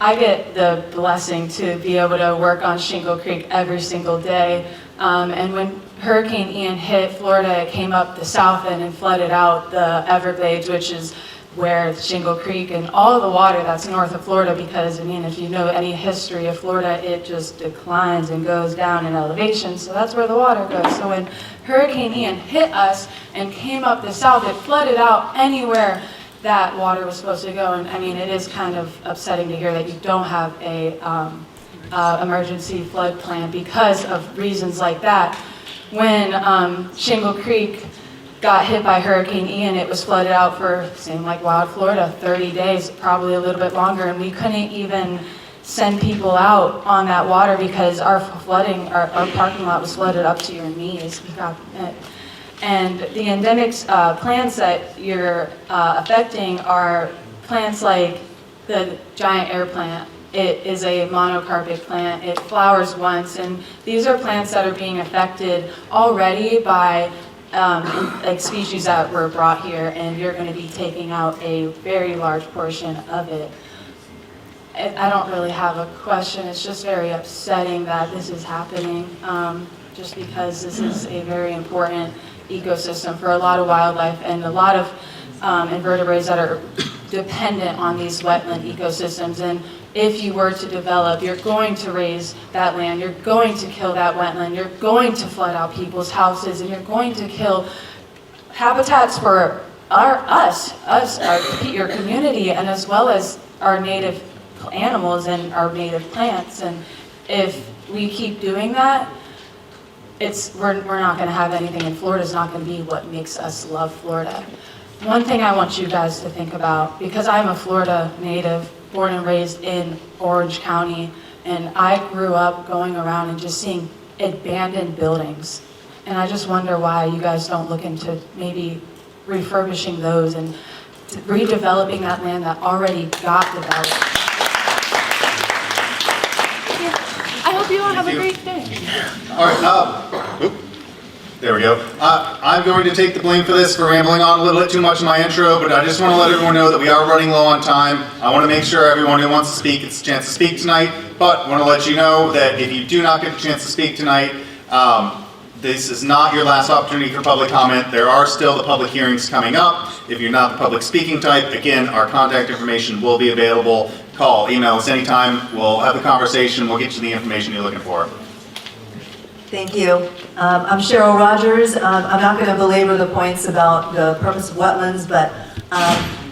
I get the blessing to be able to work on Shingle Creek every single day. And when Hurricane Ian hit Florida, it came up the south end and flooded out the Everglades, which is where Shingle Creek and all the water that's north of Florida, because, I mean, if you know any history of Florida, it just declines and goes down in elevation, so that's where the water goes. So when Hurricane Ian hit us and came up the south, it flooded out anywhere that water was supposed to go. And I mean, it is kind of upsetting to hear that you don't have a emergency flood plan because of reasons like that. When Shingle Creek got hit by Hurricane Ian, it was flooded out for, same like Wild Florida, 30 days, probably a little bit longer, and we couldn't even send people out on that water because our parking lot was flooded up to your knees. And the endemics plants that you're affecting are plants like the giant air plant. It is a monocarpic plant. It flowers once, and these are plants that are being affected already by like species that were brought here, and you're going to be taking out a very large portion of it. I don't really have a question. It's just very upsetting that this is happening, just because this is a very important ecosystem for a lot of wildlife and a lot of invertebrates that are dependent on these wetland ecosystems. And if you were to develop, you're going to raise that land, you're going to kill that wetland, you're going to flood out people's houses, and you're going to kill habitats for your community, and as well as our native animals and our native plants. And if we keep doing that, we're not going to have anything, and Florida's not going to be what makes us love Florida. One thing I want you guys to think about, because I'm a Florida native, born and raised in Orange County, and I grew up going around and just seeing abandoned buildings. And I just wonder why you guys don't look into maybe refurbishing those and redeveloping that land that already got developed. hope you all have a great day. All right, there we go. I'm going to take the blame for this, for rambling on a little bit too much in my intro, but I just want to let everyone know that we are running low on time. I want to make sure everyone who wants to speak gets a chance to speak tonight, but I want to let you know that if you do not get a chance to speak tonight, this is not your last opportunity for public comment. There are still the public hearings coming up. If you're not the public speaking type, again, our contact information will be available. Call, email us anytime. We'll have the conversation. We'll get you the information you're looking for. Thank you. I'm Cheryl Rogers. I'm not going to belabor the points about the purpose of wetlands, but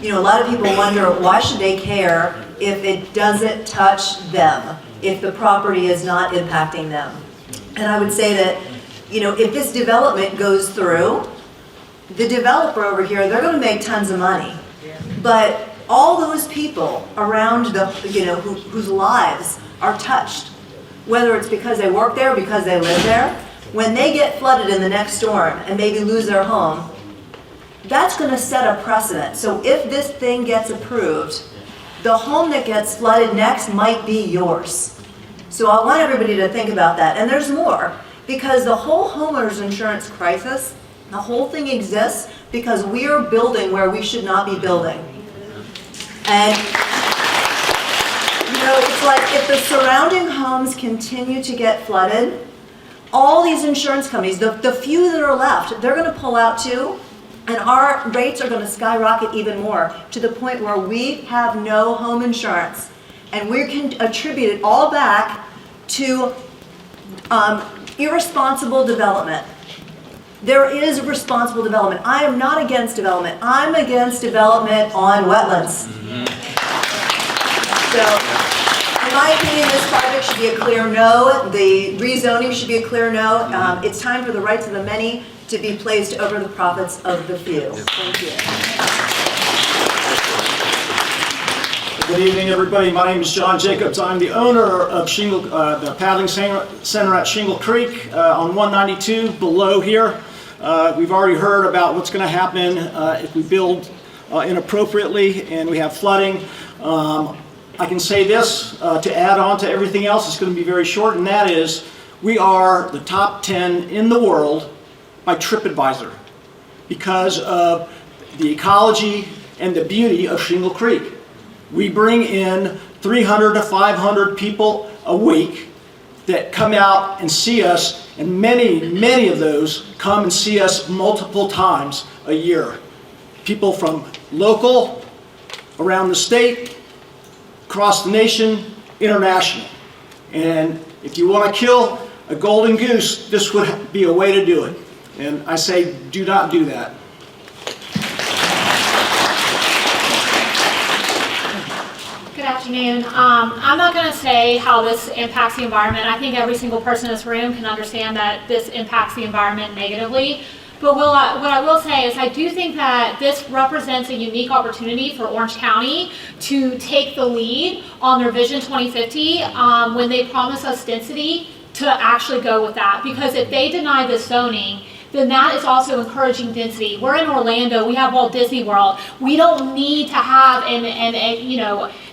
you know, a lot of people wonder why should they care if it doesn't touch them, if the property is not impacting them. And I would say that, you know, if this development goes through, the developer over here, they're going to make tons of money. But all those people around the, you know, whose lives are touched, whether it's because they work there, because they live there, when they get flooded in the next storm and maybe lose their home, that's going to set a precedent. So if this thing gets approved, the home that gets flooded next might be yours. So I want everybody to think about that. And there's more, because the whole homeowners insurance crisis, the whole thing exists because we are building where we should not be building. And you know, it's like if the surrounding homes continue to get flooded, all these insurance companies, the few that are left, they're going to pull out too, and our rates are going to skyrocket even more to the point where we have no home insurance. And we can attribute it all back to irresponsible development. There is responsible development. I am not against development. I'm against development on wetlands. So, in my opinion, this project should be a clear no. The rezoning should be a clear no. It's time for the rights of the many to be placed over the profits of the few. Thank you. Good evening, everybody. My name is John Jacobs. I'm the owner of Shingle, the paddling center at Shingle Creek on 192 below here. We've already heard about what's going to happen if we build inappropriately and we have flooding. I can say this to add on to everything else. It's going to be very short, and that is we are the top 10 in the world by TripAdvisor because of the ecology and the beauty of Shingle Creek. We bring in 300 to 500 people a week that come out and see us, and many of those come and see us multiple times a year. People from local, around the state, across the nation, international. And if you want to kill a golden goose, this would be a way to do it. And I say, do not do that. Good afternoon. I'm not going to say how this impacts the environment. I think every single person in this room can understand that this impacts the environment negatively. But what I will say is I do think that this represents a unique opportunity for Orange County to take the lead on their Vision 2050 when they promise us density to actually go with that. Because if they deny this zoning, then that is also encouraging density. We're in Orlando, we have Walt Disney World. We don't need to have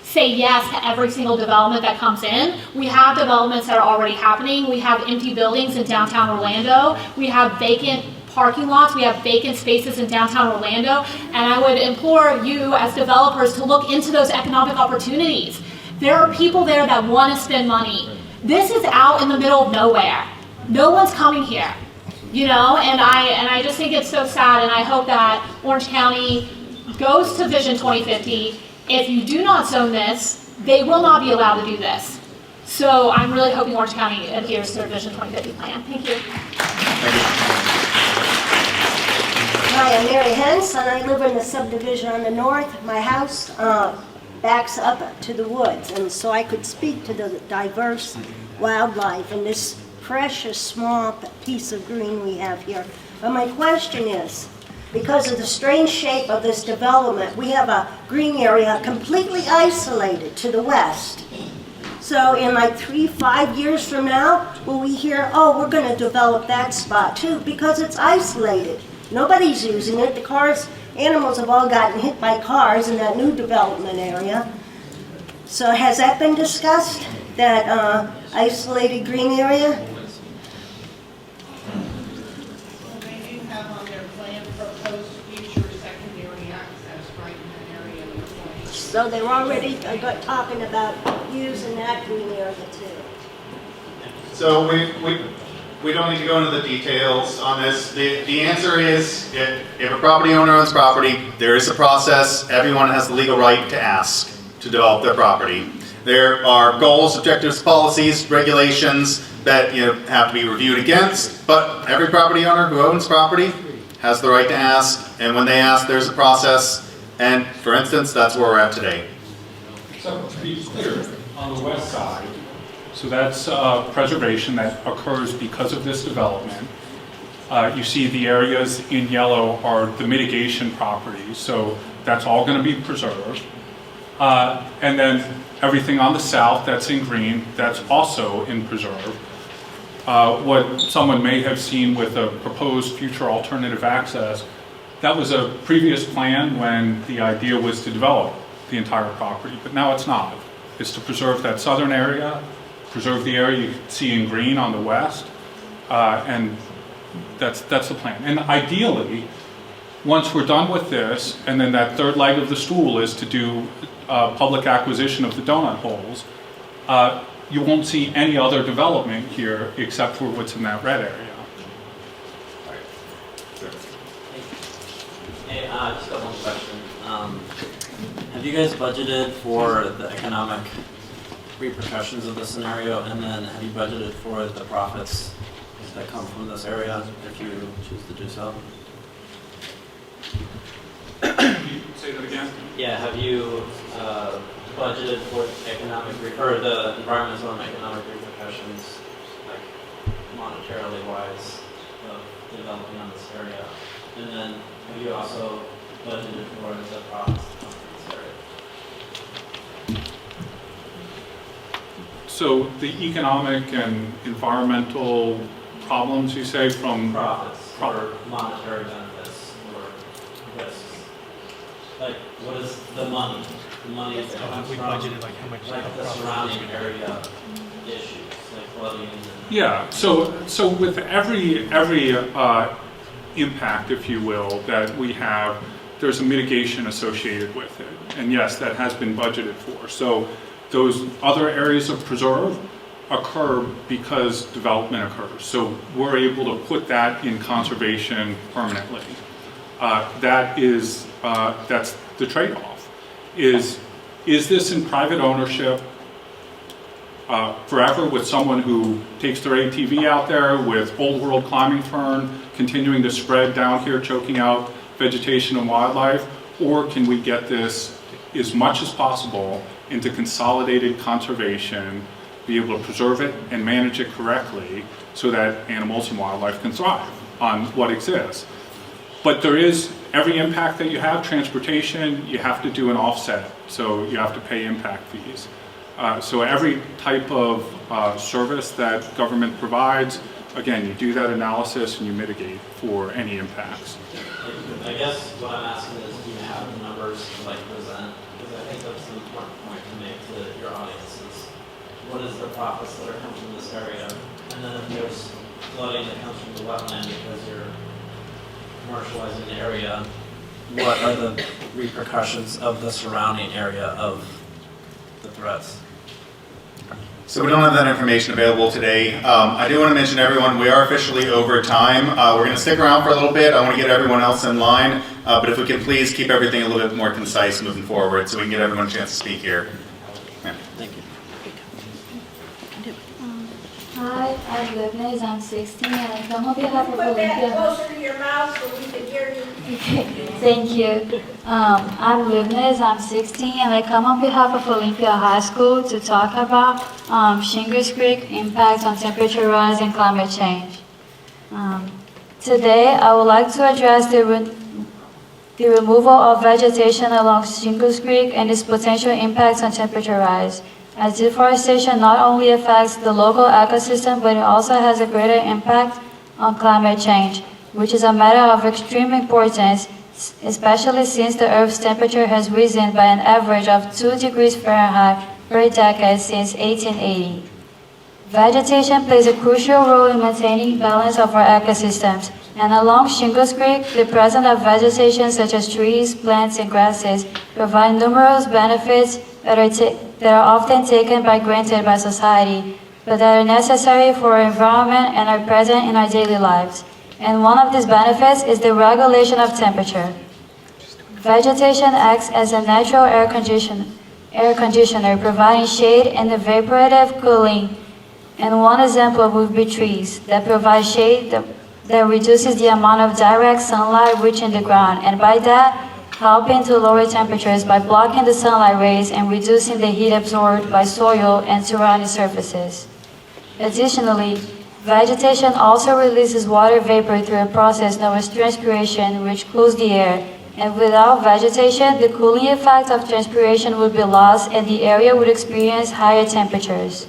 say yes to every single development that comes in. We have developments that are already happening. We have empty buildings in downtown Orlando. We have vacant parking lots. We have vacant spaces in downtown Orlando. And I would implore you as developers to look into those economic opportunities. There are people there that want to spend money. This is out in the middle of nowhere. No one's coming here. You know, and I just think it's so sad, and I hope that Orange County goes to Vision 2050. If you do not zone this, they will not be allowed to do this. So I'm really hoping Orange County adheres to their Vision 2050 plan. Thank you. Hi, I'm Mary Hens, and I live in the subdivision on the north. My house backs up to the woods, and so I could speak to the diverse wildlife in this precious small piece of green we have here. But my question is, because of the strange shape of this development, we have a green area completely isolated to the west. So in like 3-5 years from now, will we hear, oh, we're going to develop that spot too, because it's isolated. Nobody's using it. The animals have all gotten hit by cars in that new development area. So has that been discussed? That isolated green area. They do have on their plan proposed future secondary access right in that area of the plan. So they were already talking about using that green area too. So we don't need to go into the details on this. The answer is, if a property owner owns property, there is a process. Everyone has the legal right to ask to develop their property. There are goals, objectives, policies, regulations that have to be reviewed against, but every property owner who owns property has the right to ask, and when they ask, there's a process, and for instance, that's where we're at today. So to be clear, on the west side, so that's preservation that occurs because of this development. You see the areas in yellow are the mitigation properties, so that's all going to be preserved. And then everything on the south that's in green, that's also in preserve. What someone may have seen with a proposed future alternative access, that was a previous plan when the idea was to develop the entire property, but now it's not. It's to preserve that southern area, preserve the area you can see in green on the west, and that's the plan. And ideally, once we're done with this, and then that third leg of the stool is to do public acquisition of the donut holes, you won't see any other development here except for what's in that red area. Hey, just got one question. Have you guys budgeted for the economic repercussions of this scenario, and then have you budgeted for the profits that come from this area if you choose to do so? Say that again? Yeah, have you budgeted for economic or the environmental and economic repercussions, like monetarily wise, of developing on this area? And then have you also budgeted for the profits that come from this area? So the economic and environmental problems, you say, from profits or monetary benefits or risks. Like, what is the money? The money that comes from like the surrounding area issues, like flooding. Yeah. So with every impact, if you will, that we have, there's a mitigation associated with it, and yes, that has been budgeted for. So those other areas of preserve occur because development occurs. So we're able to put that in conservation permanently. That's the trade-off. Is this in private ownership forever with someone who takes their ATV out there with old world climbing fern continuing to spread down here, choking out vegetation and wildlife? Or can we get this as much as possible into consolidated conservation, be able to preserve it and manage it correctly so that animals and wildlife can thrive on what exists? But there is, every impact that you have, transportation, you have to do an offset. So you have to pay impact fees. So every type of service that government provides, again, you do that analysis and you mitigate for any impacts. I guess what I'm asking is, do you have the numbers to like present? Because I think that's an important point to make to your audiences. What is the profits that are coming from this area? And then if there's flooding that comes from the wetland because you're commercializing the area, what are the repercussions of the surrounding area of the threats? So we don't have that information available today. I do want to mention everyone, we are officially over time. We're going to stick around for a little bit. I want to get everyone else in line, but if we could please keep everything a little bit more concise moving forward so we can get everyone a chance to speak here. Yeah. Thank you. Hi, I'm Lebanese, I'm 16, and I come on behalf of Put that Olympia. closer to your mouth so we can hear you. Thank you. I'm Lebanese, I'm 16, and I come on behalf of Olympia High School to talk about Shingles Creek impacts on temperature rise and climate change. Today, I would like to address the removal of vegetation along Shingles Creek and its potential impacts on temperature rise. As deforestation not only affects the local ecosystem, but it also has a greater impact on climate change, which is a matter of extreme importance, especially since the Earth's temperature has risen by an average of 2 degrees Fahrenheit per decade since 1880. Vegetation plays a crucial role in maintaining balance of our ecosystems, and along Shingles Creek, the presence of vegetation such as trees, plants, and grasses provide numerous benefits that are often taken for granted by society, but that are necessary for our environment and are present in our daily lives. And one of these benefits is the regulation of temperature. Vegetation acts as a natural air conditioner, providing shade and evaporative cooling. And one example would be trees that provide shade that reduces the amount of direct sunlight reaching the ground, and by that, helping to lower temperatures by blocking the sunlight rays and reducing the heat absorbed by soil and surrounding surfaces. Additionally, vegetation also releases water vapor through a process known as transpiration, which cools the air. And without vegetation, the cooling effect of transpiration would be lost and the area would experience higher temperatures.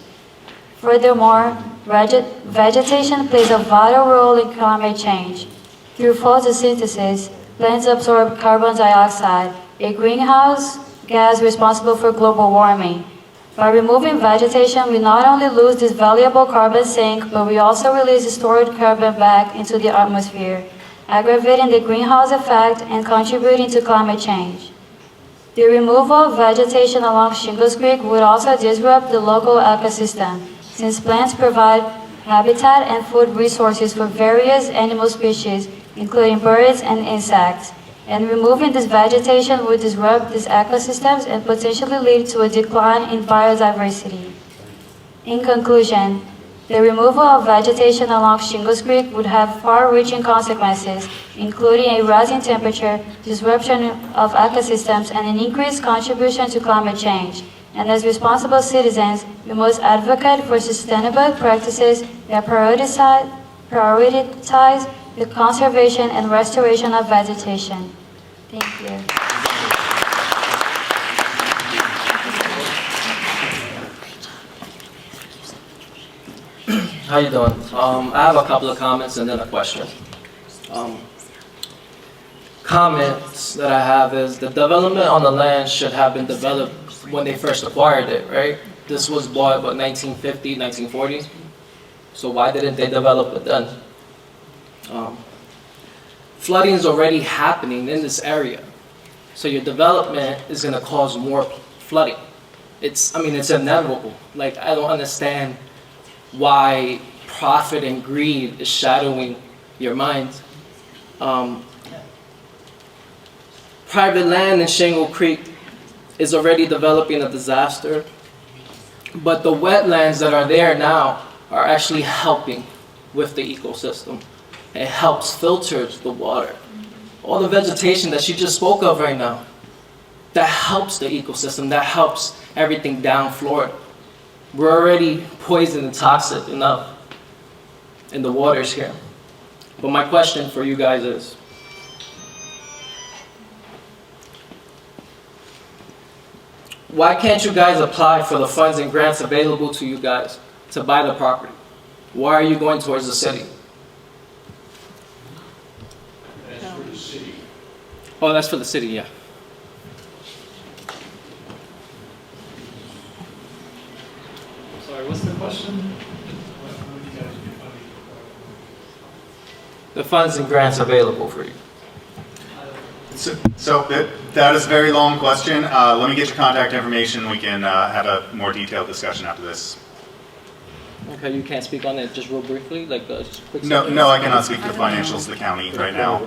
Furthermore, vegetation plays a vital role in climate change. Through photosynthesis, plants absorb carbon dioxide, a greenhouse gas responsible for global warming. By removing vegetation, we not only lose this valuable carbon sink, but we also release stored carbon back into the atmosphere, aggravating the greenhouse effect and contributing to climate change. The removal of vegetation along Shingles Creek would also disrupt the local ecosystem, since plants provide habitat and food resources for various animal species, including birds and insects. And removing this vegetation would disrupt these ecosystems and potentially lead to a decline in biodiversity. In conclusion, the removal of vegetation along Shingles Creek would have far-reaching consequences, including a rising temperature, disruption of ecosystems, and an increased contribution to climate change. And as responsible citizens, we must advocate for sustainable practices that prioritize the conservation and restoration of vegetation. Thank you. How you doing? I have a couple of comments and then a question. Comments that I have is the development on the land should have been developed when they first acquired it, right? This was bought about 1950, 1940. So why didn't they develop it then? Flooding is already happening in this area. So your development is gonna cause more flooding. It's inevitable. Like, I don't understand why profit and greed is shadowing your mind. Private land in Shingle Creek is already developing a disaster, but the wetlands that are there now are actually helping with the ecosystem. It helps filter the water. All the vegetation that she just spoke of right now, that helps the ecosystem, that helps everything down Florida. We're already poisoned and toxic enough in the waters here. But my question for you guys is, why can't you guys apply for the funds and grants available to you guys to buy the property? Why are you going towards the city? That's for the city. Oh, that's for the city, yeah. Sorry, what's the question? The funds and grants available for you. So that is a very long question. Let me get your contact information. We can have a more detailed discussion after this. Okay, you can't speak on it just real briefly, like just quick. No, I cannot speak to the financials of the county right now.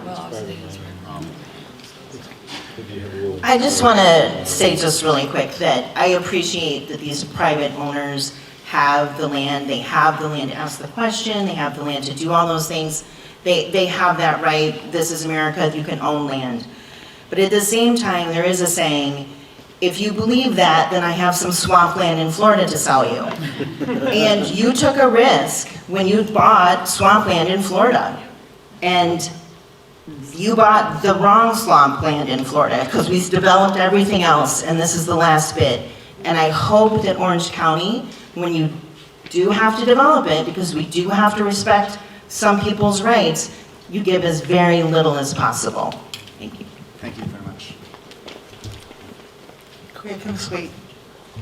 I just want to say just really quick that I appreciate that these private owners have the land. They have the land to ask the question. They have the land to do all those things. They have that right. This is America. You can own land. But at the same time, there is a saying, if you believe that, then I have some swampland in Florida to sell you. And you took a risk when you bought swampland in Florida. And you bought the wrong swampland in Florida because we've developed everything else, and this is the last bit. And I hope that Orange County, when you do have to develop it, because we do have to respect some people's rights, you give as very little as possible. Thank you. Thank you very much. Okay, can I wait?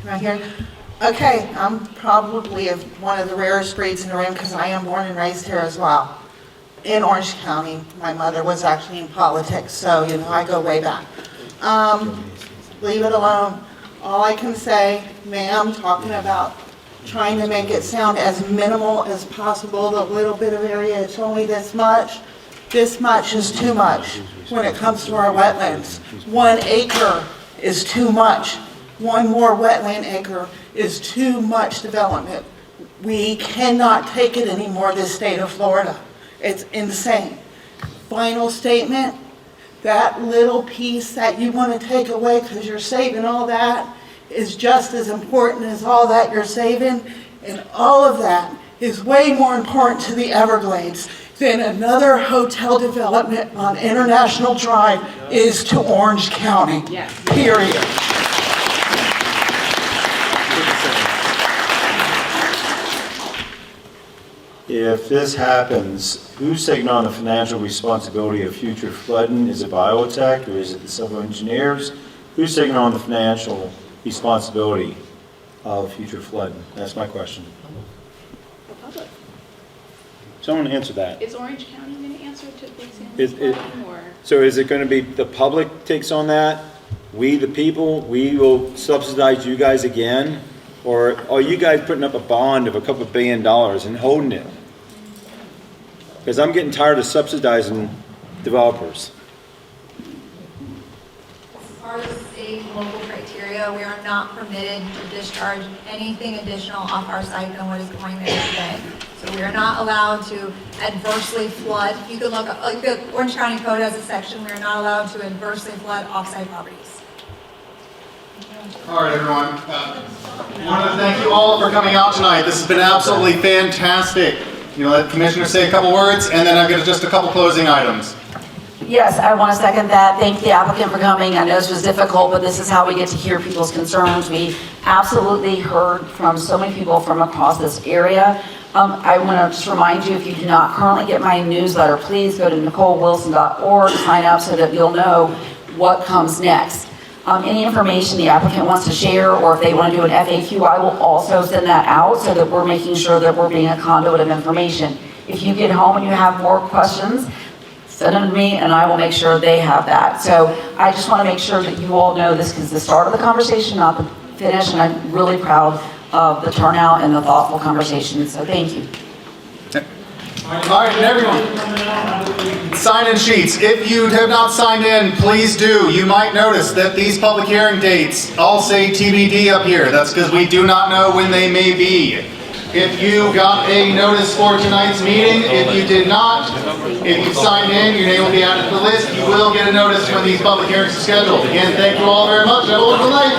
Right here. Okay, I'm probably one of the rarest breeds in the room because I am born and raised here as well. In Orange County. My mother was actually in politics, so, you know, I go way back. Leave it alone. All I can say, ma'am, talking about trying to make it sound as minimal as possible, the little bit of area, it's only this much. This much is too much when it comes to our wetlands. 1 acre is too much. 1 more wetland acre is too much development. We cannot take it anymore, this state of Florida. It's insane. Final statement, that little piece that you want to take away because you're saving all that is just as important as all that you're saving, and all of that is way more important to the Everglades than another hotel development on International Drive is to Orange County, period. If this happens, who's taking on the financial responsibility of future flooding? Is it biotech or is it the civil engineers? Who's taking on the financial responsibility of future flooding? That's my question. The public. Someone answer that. Is Orange County going to answer to Big Sandy's flooding, or? So is it going to be the public takes on that? We, the people, we will subsidize you guys again? Or are you guys putting up a bond of a couple $1 billion and holding it? Because I'm getting tired of subsidizing developers. As part of the state and local criteria, we are not permitted to discharge anything additional off our site than what is going there today. So we are not allowed to adversely flood. You can look at the Orange County Code has a section, we are not allowed to adversely flood off-site properties. All right, everyone. I wanted to thank you all for coming out tonight. This has been absolutely fantastic. You know, let the commissioner say a couple words, and then I've got just a couple closing items. Yes, I want to second that. Thank the applicant for coming. I know this was difficult, but this is how we get to hear people's concerns. We absolutely heard from so many people from across this area. I want to just remind you, if you do not currently get my newsletter, please go to NicoleWilson.org, sign up so that you'll know what comes next. Any information the applicant wants to share, or if they want to do an FAQ, I will also send that out so that we're making sure that we're being a conduit of information. If you get home and you have more questions, send them to me and I will make sure they have that. So I just want to make sure that you all know this is the start of the conversation, not the finish, and I'm really proud of the turnout and the thoughtful conversation, so thank you. All right, and everyone, sign-in sheets. If you have not signed in, please do. You might notice that these public hearing dates all say TBD up here. That's because we do not know when they may be. If you got a notice for tonight's meeting, if you did not, if you signed in, your name will be added to the list. You will get a notice when these public hearings are scheduled. Again, thank you all very much. Have a wonderful night.